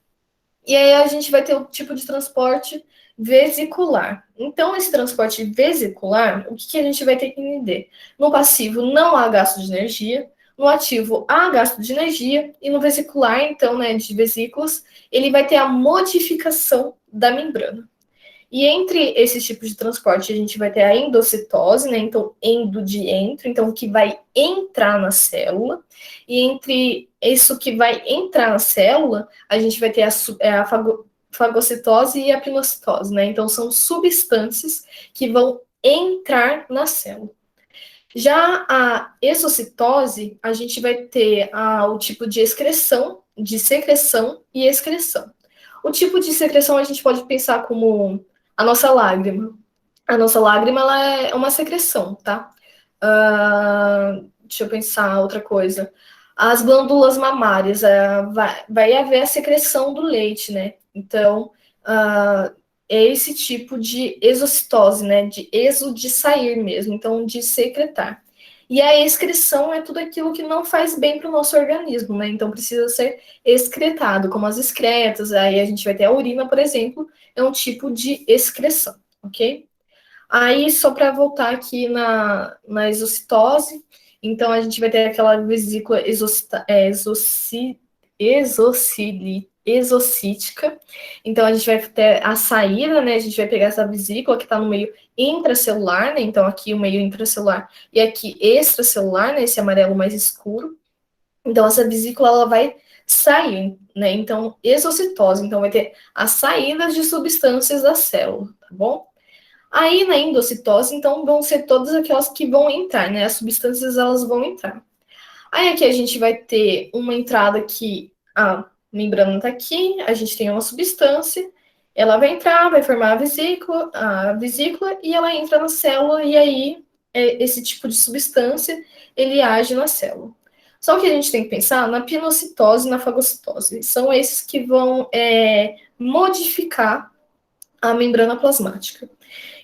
E aí a gente vai ter o tipo de transporte vesicular. Então, esse transporte vesicular, o que a gente vai ter que entender? No passivo não há gasto de energia, no ativo há gasto de energia, e no vesicular, então, né, de vesículas, ele vai ter a modificação da membrana. E entre esses tipos de transporte, a gente vai ter a endocitose, né? Então, endo de entro, então, o que vai entrar na célula. E entre isso que vai entrar na célula, a gente vai ter a fagocitose e a pinocitose, né? Então, são substâncias que vão entrar na célula. Já a exocitose, a gente vai ter o tipo de excreção, de secreção e excreção. O tipo de secreção a gente pode pensar como a nossa lágrima. A nossa lágrima ela é uma secreção, tá? Deixa eu pensar outra coisa. As glândulas mamárias, vai haver a secreção do leite, né? Então, é esse tipo de exocitose, né? De exo de sair mesmo, então de secretar. E a excreção é tudo aquilo que não faz bem para o nosso organismo, né? Então precisa ser excretado, como as excretas, aí a gente vai ter a urina, por exemplo, é um tipo de excreção, ok? Aí, só para voltar aqui na exocitose, então a gente vai ter aquela vesícula exocítica. Então a gente vai ter a saída, né? A gente vai pegar essa vesícula que está no meio intracelular, né? Então aqui o meio intracelular e aqui extracelular, né? Esse amarelo mais escuro. Então essa vesícula ela vai sair, né? Então exocitose, então vai ter as saídas de substâncias da célula, tá bom? Aí na endocitose, então vão ser todas aquelas que vão entrar, né? As substâncias elas vão entrar. Aí aqui a gente vai ter uma entrada que a membrana está aqui, a gente tem uma substância, ela vai entrar, vai formar a vesícula e ela entra na célula e aí esse tipo de substância ele age na célula. Só que a gente tem que pensar na pinocitose e na fagocitose. São esses que vão modificar a membrana plasmática.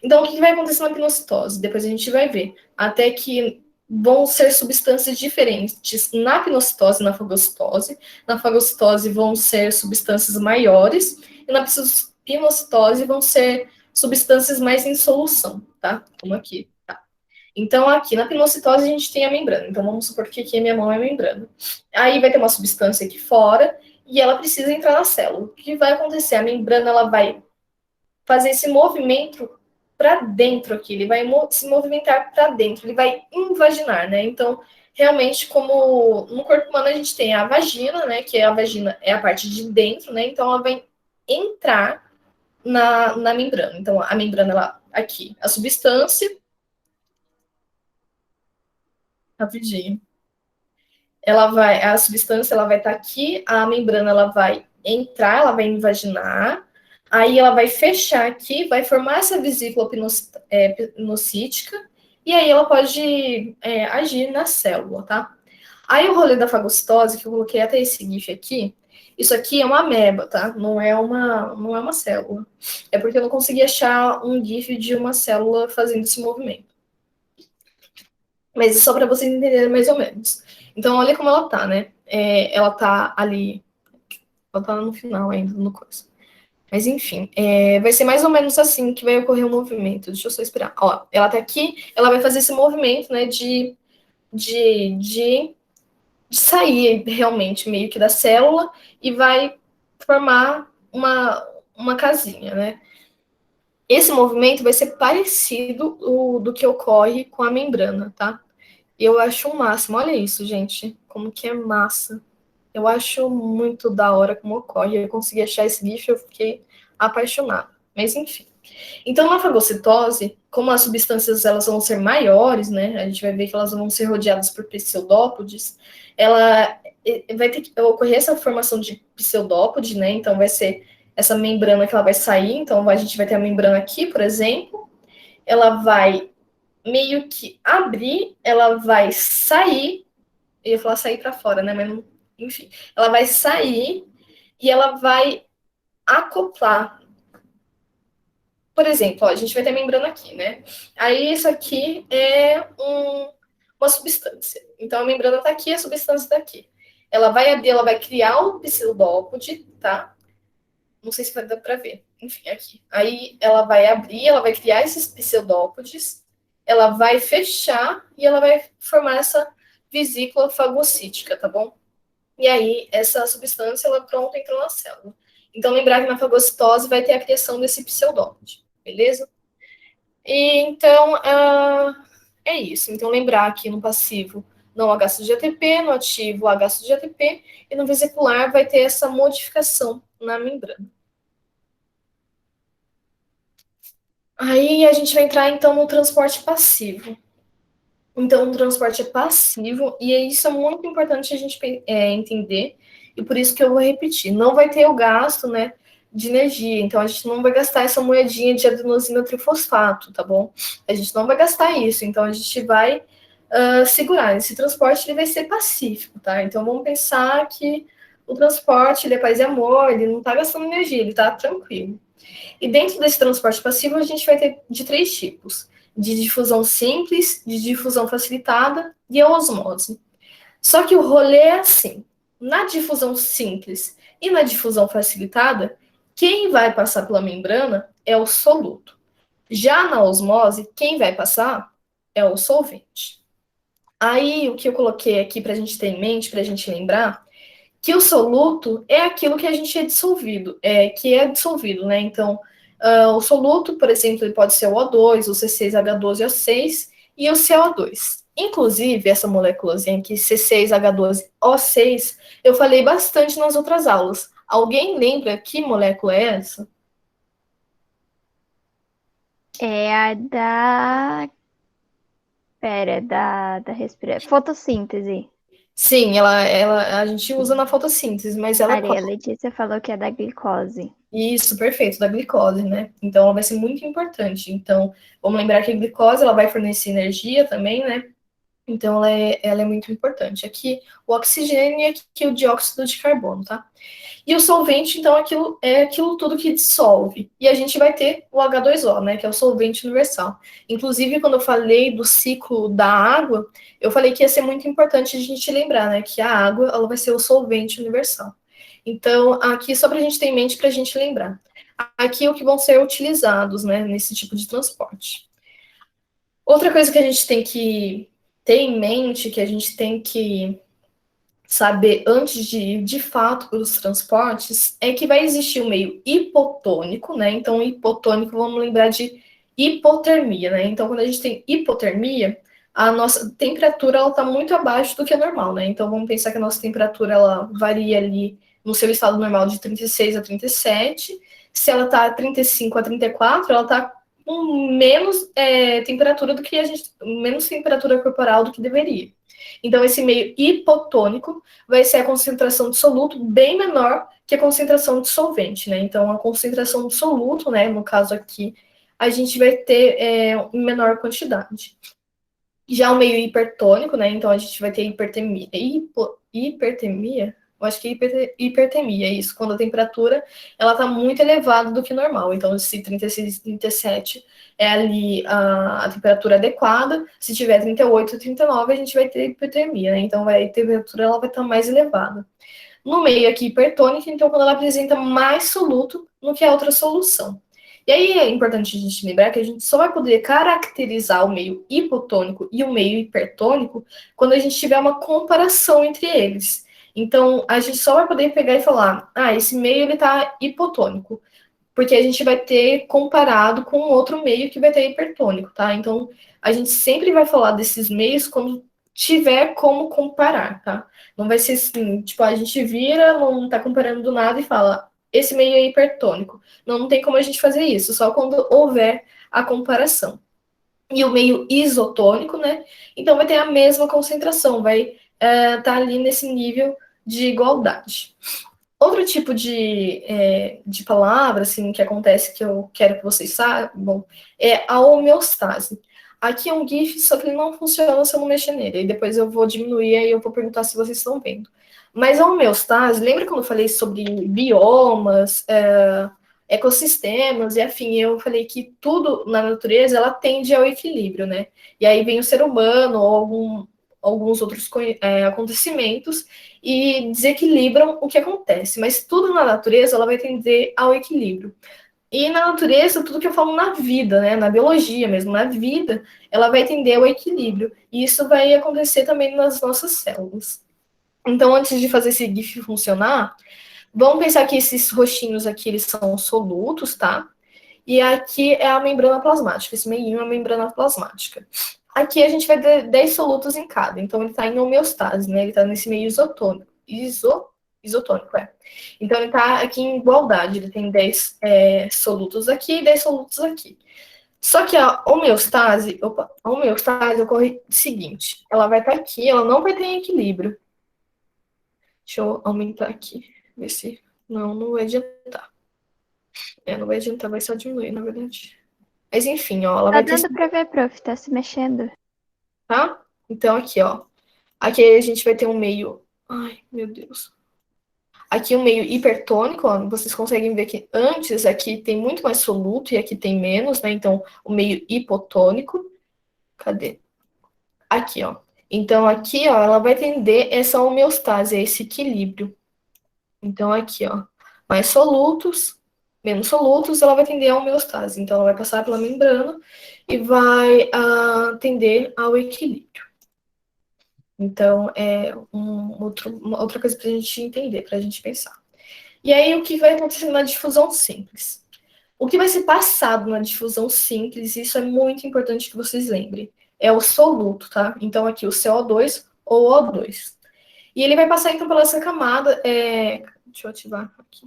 Então, o que vai acontecer na pinocitose? Depois a gente vai ver. Até que vão ser substâncias diferentes na pinocitose e na fagocitose. Na fagocitose vão ser substâncias maiores, e na pinocitose vão ser substâncias mais em solução, tá? Como aqui, tá? Então, aqui na pinocitose a gente tem a membrana. Então, vamos supor que aqui a minha mão é a membrana. Aí vai ter uma substância aqui fora e ela precisa entrar na célula. O que vai acontecer? A membrana ela vai fazer esse movimento para dentro aqui, ele vai se movimentar para dentro, ele vai invaginar, né? Então, realmente, como no corpo humano a gente tem a vagina, né? Que a vagina é a parte de dentro, né? Então, ela vai entrar na membrana. Então, a membrana, ela, aqui, a substância, rapidinho, a substância, ela vai estar aqui, a membrana, ela vai entrar, ela vai invaginar, aí ela vai fechar aqui, vai formar essa vesícula pinocítica, e aí ela pode agir na célula, tá? Aí o rolê da fagocitose, que eu coloquei até esse GIF aqui, isso aqui é uma ameba, tá? Não é uma célula. É porque eu não consegui achar um GIF de uma célula fazendo esse movimento. Mas é só para vocês entenderem mais ou menos. Então, olha como ela tá, né? Ela tá ali. Ela tá no final ainda, no coisa. Mas, enfim, vai ser mais ou menos assim que vai ocorrer o movimento. Deixa eu só esperar. Ó, ela tá aqui, ela vai fazer esse movimento, né, de sair realmente meio que da célula e vai formar uma casinha, né? Esse movimento vai ser parecido do que ocorre com a membrana, tá? Eu acho o máximo. Olha isso, gente. Como que é massa. Eu acho muito da hora como ocorre. Eu consegui achar esse GIF, eu fiquei apaixonada. Mas enfim. Então, na fagocitose, como as substâncias elas vão ser maiores, né? A gente vai ver que elas vão ser rodeadas por pseudópodes. Ela vai ter que ocorrer essa formação de pseudópode, né? Então, vai ser essa membrana que ela vai sair. Então, a gente vai ter a membrana aqui, por exemplo. Ela vai meio que abrir, ela vai sair, eu ia falar sair para fora, né? Mas não, enfim, ela vai sair e ela vai acoplar. Por exemplo, ó, a gente vai ter a membrana aqui, né? Aí isso aqui é uma substância. Então a membrana está aqui, a substância está aqui. Ela vai abrir, ela vai criar um pseudópode, tá? Não sei se vai dar para ver. Enfim, aqui. Aí ela vai abrir, ela vai criar esses pseudópodes, ela vai fechar e ela vai formar essa vesícula fagocítica, tá bom? E aí, essa substância, ela pronto entrou na célula. Então, lembrar que na fagocitose vai ter a criação desse pseudópode, beleza? E, então, é isso. Então, lembrar aqui no passivo não H de ATP, no ativo H de ATP, e no vesicular vai ter essa modificação na membrana. Aí a gente vai entrar, então, no transporte passivo. Então, o transporte é passivo, e isso é muito importante a gente entender, e por isso que eu vou repetir. Não vai ter o gasto, né, de energia, então a gente não vai gastar essa moedinha de adenosina trifosfato, tá bom? A gente não vai gastar isso, então a gente vai segurar. Esse transporte ele vai ser pacífico, tá? Então vamos pensar que o transporte ele é paz e amor, ele não tá gastando energia, ele tá tranquilo. E dentro desse transporte passivo, a gente vai ter de 3 tipos: de difusão simples, de difusão facilitada e a osmose. Só que o rolê é assim: na difusão simples e na difusão facilitada, quem vai passar pela membrana é o soluto. Já na osmose, quem vai passar é o solvente. Aí, o que eu coloquei aqui para a gente ter em mente, para a gente lembrar, que o soluto é aquilo que a gente que é dissolvido, né? Então, o soluto, por exemplo, ele pode ser o O2, o C6H12O6 e o CO2. Inclusive, essa moléculazinha aqui, C6H12O6, eu falei bastante nas outras aulas. Alguém lembra que molécula é essa? É a da. Pera, da respiração. Fotossíntese. Sim, a gente usa na fotossíntese, mas ela é Ali, a Letícia falou que é da glicose. Isso, perfeito, da glicose, né? Então, ela vai ser muito importante. Então, vamos lembrar que a glicose, ela vai fornecer energia também, né? Então, ela é muito importante. Aqui, o oxigênio e aqui o dióxido de carbono, tá? E o solvente, então, é aquilo tudo que dissolve. E a gente vai ter o H2O, né, que é o solvente universal. Inclusive, quando eu falei do ciclo da água, eu falei que ia ser muito importante a gente lembrar, né, que a água ela vai ser o solvente universal. Então, aqui, só para a gente ter em mente, para a gente lembrar. Aqui, o que vão ser utilizados, né, nesse tipo de transporte. Outra coisa que a gente tem que ter em mente, que a gente tem que saber antes de ir de fato para os transportes, é que vai existir o meio hipotônico, né? Então, hipotônico, vamos lembrar de hipotermia, né? Então, quando a gente tem hipotermia, a nossa temperatura ela está muito abaixo do que é normal, né? Então, vamos pensar que a nossa temperatura ela varia ali no seu estado normal de 36 a 37. Se ela está 35 a 34, ela está com menos temperatura do que a gente, menos temperatura corporal do que deveria. Então, esse meio hipotônico vai ser a concentração de soluto bem menor que a concentração de solvente, né? Então, a concentração de soluto, né, no caso aqui, a gente vai ter em menor quantidade. Já o meio hipertônico, né? Então, a gente vai ter hipertermia. Hipertermia? Eu acho que é hipertermia, é isso, quando a temperatura ela está muito elevada do que normal. Então, se 36, 37 é ali a temperatura adequada, se tiver 38, 39, a gente vai ter hipertermia, né? Então, a temperatura ela vai estar mais elevada. No meio aqui, hipertônica, então, quando ela apresenta mais soluto do que a outra solução. E aí é importante a gente lembrar que a gente só vai poder caracterizar o meio hipotônico e o meio hipertônico quando a gente tiver uma comparação entre eles. Então, a gente só vai poder pegar e falar, esse meio ele está hipotônico, porque a gente vai ter comparado com outro meio que vai ter hipertônico, tá? Então, a gente sempre vai falar desses meios quando tiver como comparar, tá? Não vai ser assim, tipo, a gente vira, não tá comparando do nada e fala, esse meio é hipertônico. Não tem como a gente fazer isso, só quando houver a comparação. E o meio isotônico, né? Então vai ter a mesma concentração, vai estar ali nesse nível de igualdade. Outro tipo de palavra, assim, que acontece, que eu quero que vocês saibam, é a homeostase. Aqui é um GIF, só que ele não funciona se eu não mexer nele. E depois eu vou diminuir e eu vou perguntar se vocês estão vendo. Mas a homeostase, lembra quando eu falei sobre biomas, ecossistemas e afim? Eu falei que tudo na natureza, ela tende ao equilíbrio, né? E aí vem o ser humano ou alguns outros acontecimentos e desequilibram o que acontece. Mas tudo na natureza ela vai tender ao equilíbrio. E na natureza, tudo que eu falo na vida, né, na biologia mesmo, na vida, ela vai tender ao equilíbrio. E isso vai acontecer também nas nossas células. Então, antes de fazer esse GIF funcionar, vamos pensar que esses roxinhos aqui, eles são solutos, tá? E aqui é a membrana plasmática, esse meio é a membrana plasmática. Aqui a gente vai ter 10 solutos em cada, então ele está em homeostase, né? Ele está nesse meio isotônico. Isotônico, é. Então ele está aqui em igualdade, ele tem 10 solutos aqui e 10 solutos aqui. Só que a homeostase ocorre o seguinte, ela vai estar aqui, ela não vai ter em equilíbrio. Deixa eu aumentar aqui, ver se... Não vai adiantar. Não vai adiantar, vai só diminuir, na verdade. Mas enfim, ó, ela Tá vai ter... dando pra ver, prof, tá se mexendo. Tá? Então aqui, ó. Aqui a gente vai ter um meio... Ai, meu Deus. Aqui um meio hipertônico, ó. Vocês conseguem ver que antes aqui tem muito mais soluto e aqui tem menos, né? Então, o meio hipotônico. Cadê? Aqui, ó. Então, aqui, ó, ela vai tender essa homeostase, esse equilíbrio. Então, aqui, ó. Mais solutos, menos solutos, ela vai tender a homeostase. Então, ela vai passar pela membrana e vai tender ao equilíbrio. Então, é uma outra coisa para a gente entender, para a gente pensar. E aí, o que vai acontecer na difusão simples? O que vai ser passado na difusão simples, isso é muito importante que vocês lembrem, é o soluto, tá? Então, aqui o CO2 ou O2. E ele vai passar, então, pela essa camada, deixa eu ativar aqui,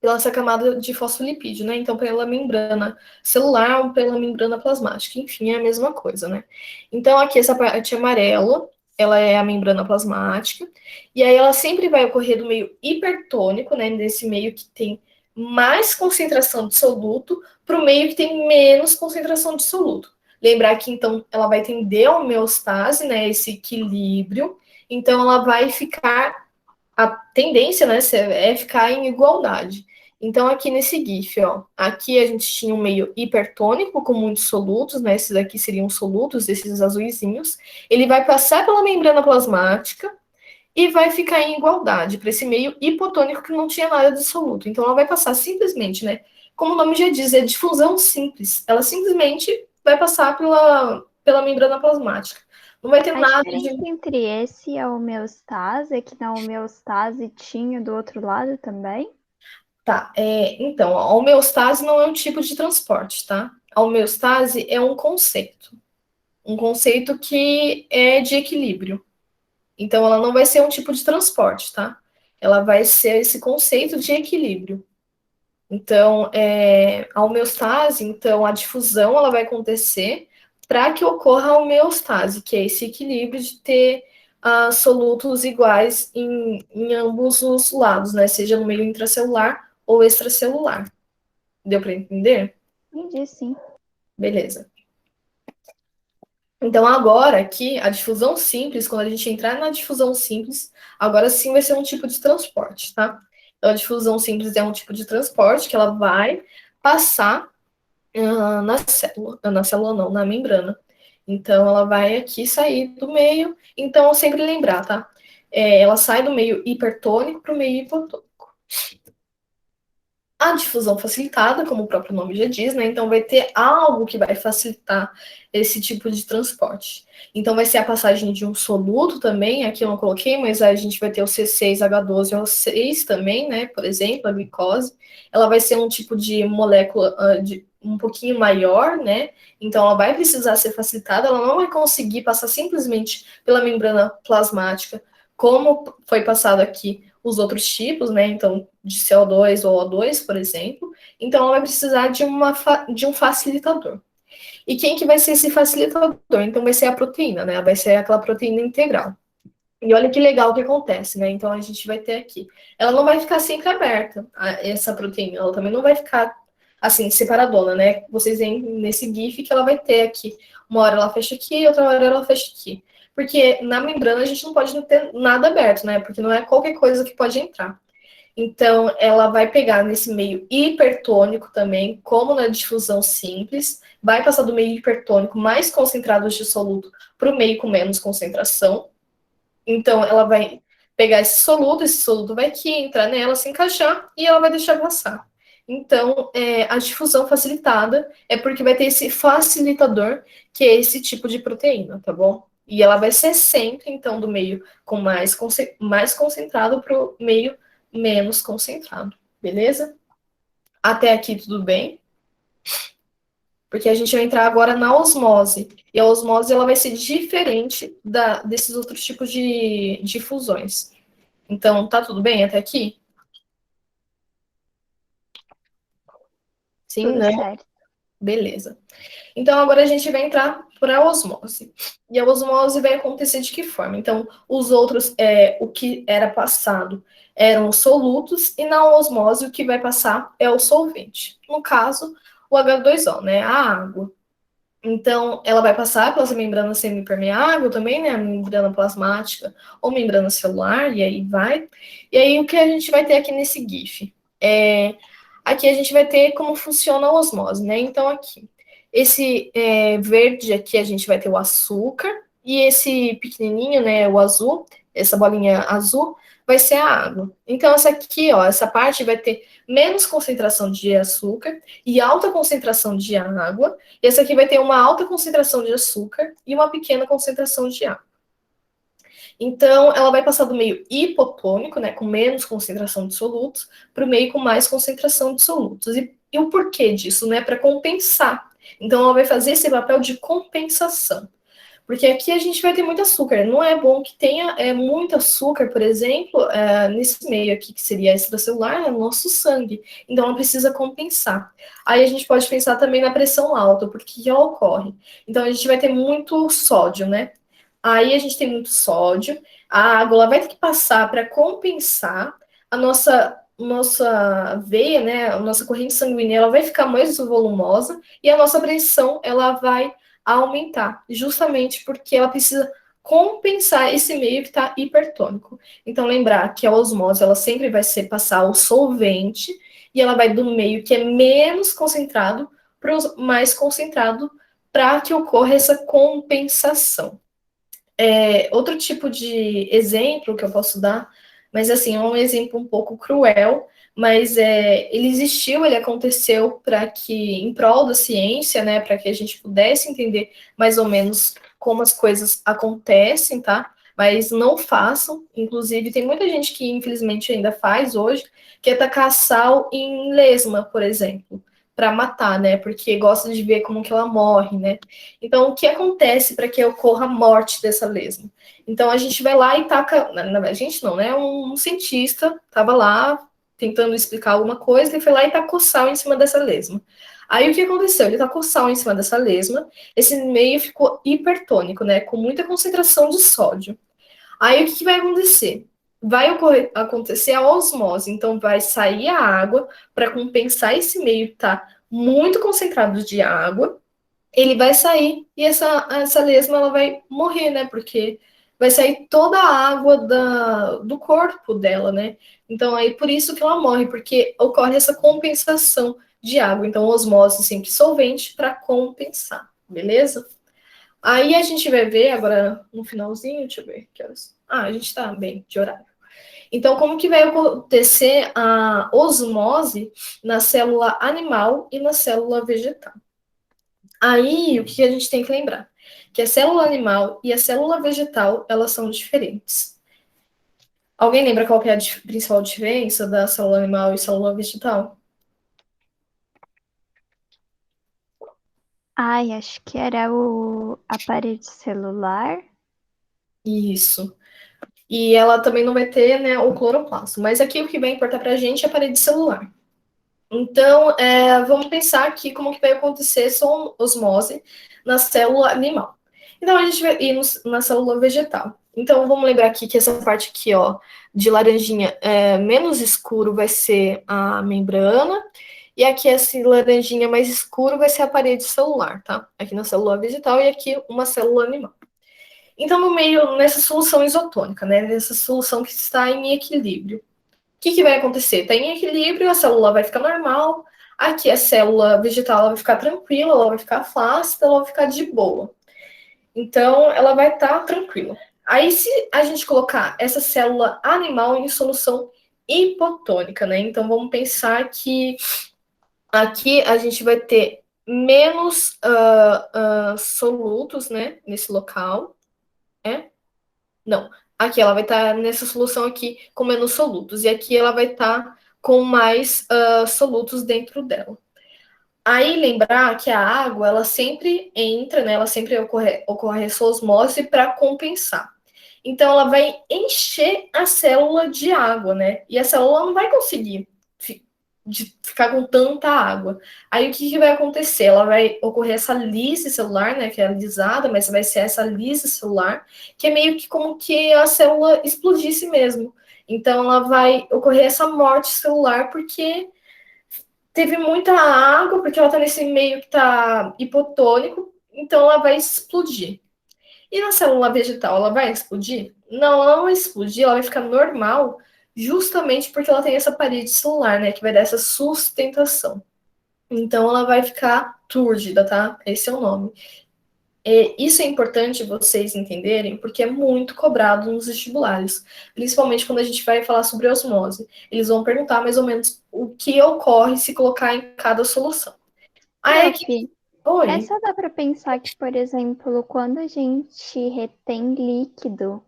pela essa camada de fosfolipídio, né? Então, pela membrana celular ou pela membrana plasmática, enfim, é a mesma coisa, né? Então, aqui essa parte amarela, ela é a membrana plasmática, e aí ela sempre vai ocorrer do meio hipertônico, né? Desse meio que tem mais concentração de soluto, para o meio que tem menos concentração de soluto. Lembrar que, então, ela vai tender a homeostase, né, esse equilíbrio, então ela vai ficar, a tendência, né, é ficar em igualdade. Então, aqui nesse GIF, ó, aqui a gente tinha um meio hipertônico com muitos solutos, né, esses aqui seriam solutos, esses azuisinhos, ele vai passar pela membrana plasmática, e vai ficar em igualdade para esse meio hipotônico que não tinha nada de soluto. Então, ela vai passar simplesmente, né? Como o nome já diz, é difusão simples. Ela simplesmente vai passar pela membrana plasmática. Não vai ter A nada diferença de. entre esse e a homeostase é que na homeostase tinha do outro lado também? Tá, então, a homeostase não é um tipo de transporte, tá? A homeostase é um conceito. Um conceito que é de equilíbrio. Então, ela não vai ser um tipo de transporte, tá? Ela vai ser esse conceito de equilíbrio. Então, a homeostase, então, a difusão, ela vai acontecer para que ocorra a homeostase, que é esse equilíbrio de ter solutos iguais em ambos os lados, né? Seja no meio intracelular ou extracelular. Deu para entender? Entendi, sim. Beleza. Então, agora aqui, a difusão simples, quando a gente entrar na difusão simples, agora sim vai ser um tipo de transporte, tá? Então, a difusão simples é um tipo de transporte que ela vai passar na célula não, na membrana. Então, ela vai aqui sair do meio. Então, sempre lembrar, tá? Ela sai do meio hipertônico para o meio hipotônico. A difusão facilitada, como o próprio nome já diz, né? Então vai ter algo que vai facilitar esse tipo de transporte. Então vai ser a passagem de um soluto também, aqui eu não coloquei, mas a gente vai ter o C6H12O6 também, né? Por exemplo, a glicose. Ela vai ser um tipo de molécula um pouquinho maior, né? Então ela vai precisar ser facilitada, ela não vai conseguir passar simplesmente pela membrana plasmática, como foi passado aqui os outros tipos, né? Então, de CO2 ou O2, por exemplo. Então, ela vai precisar de um facilitador. E quem que vai ser esse facilitador? Então, vai ser a proteína, né? Vai ser aquela proteína integral. E olha que legal que acontece, né? Então, a gente vai ter aqui. Ela não vai ficar sempre aberta, essa proteína. Ela também não vai ficar, assim, separadona, né? Vocês veem nesse GIF que ela vai ter aqui. Uma hora ela fecha aqui, outra hora ela fecha aqui. Porque na membrana a gente não pode ter nada aberto, né? Porque não é qualquer coisa que pode entrar. Então, ela vai pegar nesse meio hipertônico também, como na difusão simples, vai passar do meio hipertônico mais concentrado de soluto para o meio com menos concentração. Então, ela vai pegar esse soluto vai aqui, entrar nela, se encaixar e ela vai deixar passar. Então, a difusão facilitada é porque vai ter esse facilitador, que é esse tipo de proteína, tá bom? E ela vai ser sempre, então, do meio com mais concentrado para o meio menos concentrado, beleza? Até aqui tudo bem? Porque a gente vai entrar agora na osmose. E a osmose ela vai ser diferente desses outros tipos de fusões. Então, tá tudo bem até aqui? Sim, Tudo né? certo. Beleza. Então, agora a gente vai entrar para a osmose. E a osmose vai acontecer de que forma? Então, os outros, o que era passado eram os solutos, e na osmose o que vai passar é o solvente. No caso, o H2O, né? A água. Então, ela vai passar pela membrana semipermeável também, né? A membrana plasmática ou membrana celular, e aí vai. E aí, o que a gente vai ter aqui nesse GIF? Aqui a gente vai ter como funciona a osmose, né? Então, aqui, esse verde aqui a gente vai ter o açúcar, e esse pequenininho, né, o azul, essa bolinha azul, vai ser a água. Então, essa aqui, ó, essa parte vai ter menos concentração de açúcar e alta concentração de água. E essa aqui vai ter uma alta concentração de açúcar e uma pequena concentração de água. Então, ela vai passar do meio hipotônico, né, com menos concentração de solutos, para o meio com mais concentração de solutos. E o porquê disso, né? Para compensar. Então, ela vai fazer esse papel de compensação. Porque aqui a gente vai ter muito açúcar. Não é bom que tenha muito açúcar, por exemplo, nesse meio aqui, que seria extracelular, né, no nosso sangue. Então, ela precisa compensar. Aí a gente pode pensar também na pressão alta, porque que ela ocorre? Então, a gente vai ter muito sódio, né? Aí a gente tem muito sódio. A água ela vai ter que passar para compensar a nossa veia, né? A nossa corrente sanguínea ela vai ficar mais volumosa e a nossa pressão ela vai a aumentar, justamente porque ela precisa compensar esse meio que está hipertônico. Então, lembrar que a osmose, ela sempre vai ser passar o solvente, e ela vai do meio que é menos concentrado para o mais concentrado, para que ocorra essa compensação. Outro tipo de exemplo que eu posso dar, mas assim, é um exemplo um pouco cruel, mas ele existiu, ele aconteceu para que, em prol da ciência, né, para que a gente pudesse entender mais ou menos como as coisas acontecem, tá? Mas não façam, inclusive tem muita gente que infelizmente ainda faz hoje, que é tacar sal em lesma, por exemplo, para matar, né? Porque gosta de ver como que ela morre, né? Então, o que acontece para que ocorra a morte dessa lesma? Então, a gente vai lá e taca. A gente não, né? Um cientista estava lá tentando explicar alguma coisa e foi lá e tacou sal em cima dessa lesma. Aí, o que aconteceu? Ele tacou sal em cima dessa lesma, esse meio ficou hipertônico, né? Com muita concentração de sódio. Aí, o que vai acontecer? Acontecer a osmose, então vai sair a água para compensar esse meio que está muito concentrado de água, ele vai sair e essa lesma ela vai morrer, né? Porque vai sair toda a água do corpo dela, né? Então, aí por isso que ela morre, porque ocorre essa compensação de água. Então, osmose sempre solvente para compensar, beleza? Aí a gente vai ver agora no finalzinho, deixa eu ver que horas. Ah, a gente tá bem de horário. Então, como que vai acontecer a osmose na célula animal e na célula vegetal? Aí, o que a gente tem que lembrar? Que a célula animal e a célula vegetal, elas são diferentes. Alguém lembra qual que é a principal diferença da célula animal e célula vegetal? Ai, acho que era a parede celular. Isso. E ela também não vai ter, né, o cloroplasto. Mas aqui o que vai importar para a gente é a parede celular. Então, vamos pensar aqui como que vai acontecer essa osmose na célula animal. Então, a gente vai ir na célula vegetal. Então, vamos lembrar aqui que essa parte aqui, ó, de laranjinha menos escuro vai ser a membrana, e aqui esse laranjinha mais escuro vai ser a parede celular, tá? Aqui na célula vegetal e aqui uma célula animal. Então, no meio, nessa solução isotônica, né, nessa solução que está em equilíbrio, o que vai acontecer? Está em equilíbrio, a célula vai ficar normal, aqui a célula vegetal ela vai ficar tranquila, ela vai ficar flácida, ela vai ficar de boa. Então, ela vai estar tranquila. Aí, se a gente colocar essa célula animal em solução hipotônica, né? Então, vamos pensar que aqui a gente vai ter menos solutos, né? Nesse local. Não. Aqui ela vai estar nessa solução aqui com menos solutos. E aqui ela vai estar com mais solutos dentro dela. Aí lembrar que a água, ela sempre entra, né? Ela sempre ocorre essa osmose para compensar. Então ela vai encher a célula de água, né? E a célula não vai conseguir ficar com tanta água. Aí o que vai acontecer? Ela vai ocorrer essa lise celular, né? Que é alisada, mas vai ser essa lise celular, que é meio que como que a célula explodisse mesmo. Então ela vai ocorrer essa morte celular porque teve muita água, porque ela está nesse meio que está hipotônico, então ela vai explodir. E na célula vegetal, ela vai explodir? Não, ela não vai explodir, ela vai ficar normal, justamente porque ela tem essa parede celular, né, que vai dar essa sustentação. Então ela vai ficar túrgida, tá? Esse é o nome. Isso é importante vocês entenderem, porque é muito cobrado nos vestibulares, principalmente quando a gente vai falar sobre osmose. Eles vão perguntar mais ou menos o que ocorre se colocar em cada solução. Aí, Prof, oi. essa dá para pensar que, por exemplo, quando a gente retém líquido,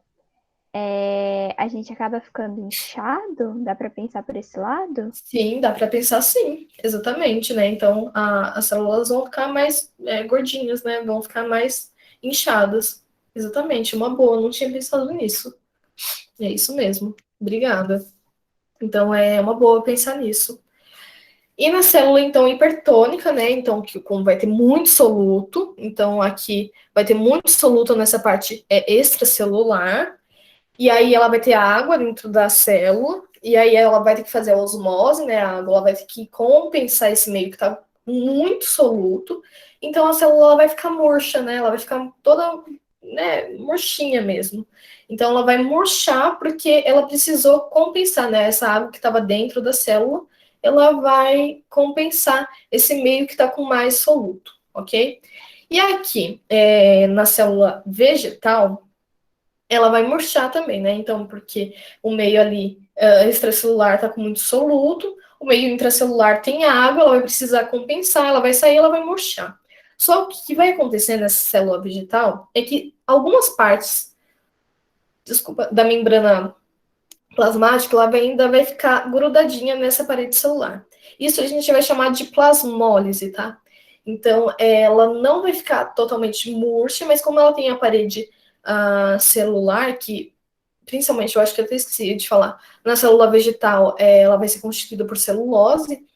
a gente acaba ficando inchado? Dá para pensar por esse lado? Sim, dá para pensar sim, exatamente, né? Então, as células vão ficar mais gordinhas, né? Vão ficar mais inchadas. Exatamente, uma boa, não tinha pensado nisso. É isso mesmo. Obrigada. Então, é uma boa pensar nisso. E na célula, então, hipertônica, né? Então, como vai ter muito soluto, então aqui vai ter muito soluto nessa parte extracelular, e aí ela vai ter água dentro da célula, e aí ela vai ter que fazer a osmose, né? A água ela vai ter que compensar esse meio que está muito soluto, então a célula vai ficar murcha, né? Ela vai ficar toda, né, murchinha mesmo. Então ela vai murchar porque ela precisou compensar, né? Essa água que estava dentro da célula, ela vai compensar esse meio que está com mais soluto, ok? E aqui, na célula vegetal, ela vai murchar também, né? Então, porque o meio ali extracelular está com muito soluto, o meio intracelular tem água, ela vai precisar compensar, ela vai sair, ela vai murchar. Só que o que vai acontecer nessa célula vegetal é que algumas partes, desculpa, da membrana plasmática, ela ainda vai ficar grudadinha nessa parede celular. Isso a gente vai chamar de plasmólise, tá? Então, ela não vai ficar totalmente murcha, mas como ela tem a parede celular, que principalmente, eu acho que eu até esqueci de falar, na célula vegetal, ela vai ser constituída por celulose,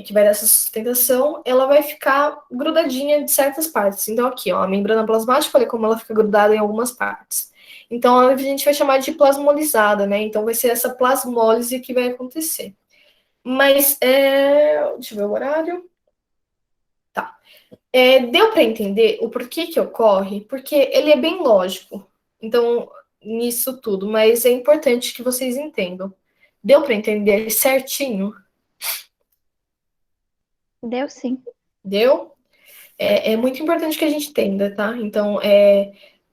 que vai dar essa sustentação, ela vai ficar grudadinha de certas partes. Então, aqui, ó, a membrana plasmática, olha como ela fica grudada em algumas partes. Então, a gente vai chamar de plasmolizada, né? Então, vai ser essa plasmólise que vai acontecer. Mas, deixa eu ver o horário. Tá. Deu para entender o porquê que ocorre? Porque ele é bem lógico. Então, nisso tudo, mas é importante que vocês entendam. Deu para entender certinho? Deu sim. Deu? É muito importante que a gente entenda, tá? Então,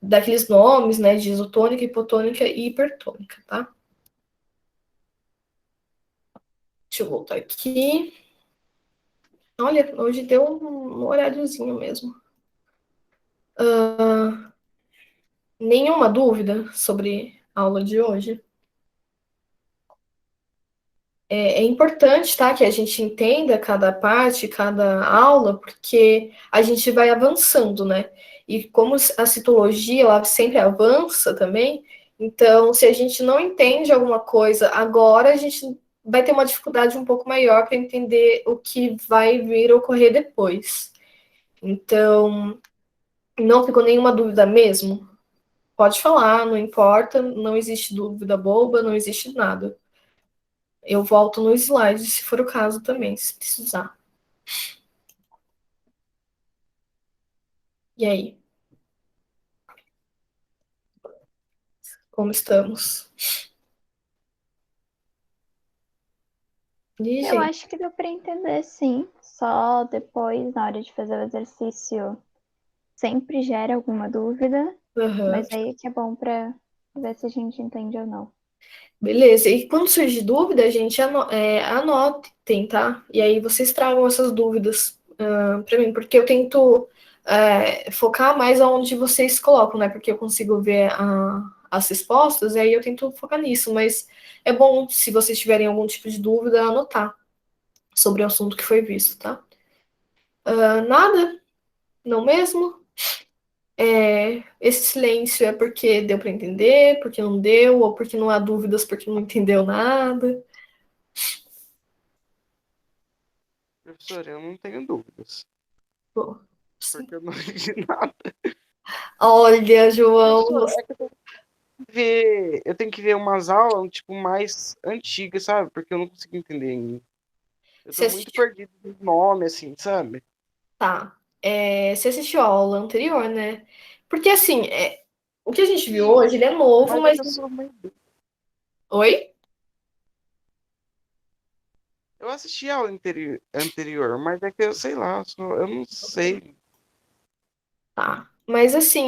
daqueles nomes, né, de isotônica, hipotônica e hipertônica, tá? Deixa eu voltar aqui. Olha, hoje deu um horáriozinho mesmo. Nenhuma dúvida sobre a aula de hoje? É importante, tá, que a gente entenda cada parte, cada aula, porque a gente vai avançando, né? E como a citologia, ela sempre avança também, então, se a gente não entende alguma coisa agora, a gente vai ter uma dificuldade um pouco maior para entender o que vai vir a ocorrer depois. Então, não ficou nenhuma dúvida mesmo? Pode falar, não importa, não existe dúvida boba, não existe nada. Eu volto no slide, se for o caso também, se precisar. E aí? Como estamos? E, Eu gente? acho que deu para entender, sim. Só depois, na hora de fazer o exercício, sempre gera alguma dúvida, Uhum. mas aí é que é bom para ver se a gente entende ou não. Beleza. E quando surgir dúvida, a gente anotem, tá? E aí vocês tragam essas dúvidas para mim, porque eu tento focar mais aonde vocês colocam, né? Porque eu consigo ver as respostas, e aí eu tento focar nisso. Mas é bom, se vocês tiverem algum tipo de dúvida, anotar sobre o assunto que foi visto, tá? Nada? Não mesmo? Esse silêncio é porque deu para entender, porque não deu, ou porque não há dúvidas, porque não entendeu nada. Professor, eu não tenho dúvidas. Bom, Porque eu não entendi nada. olha, João, Professor, é que eu tenho que ver umas aulas, tipo, mais antigas, sabe? Porque eu não consigo entender ainda. Eu você tô muito assistiu, perdido no nome, assim, sabe? tá? Você assistiu a aula anterior, né? Porque assim, o que a gente viu Sim, hoje, ele é novo, mas é mas. que eu tô meio... Oi? Eu assisti a aula anterior, mas é que eu sei lá, eu não sei. Tá. Mas assim,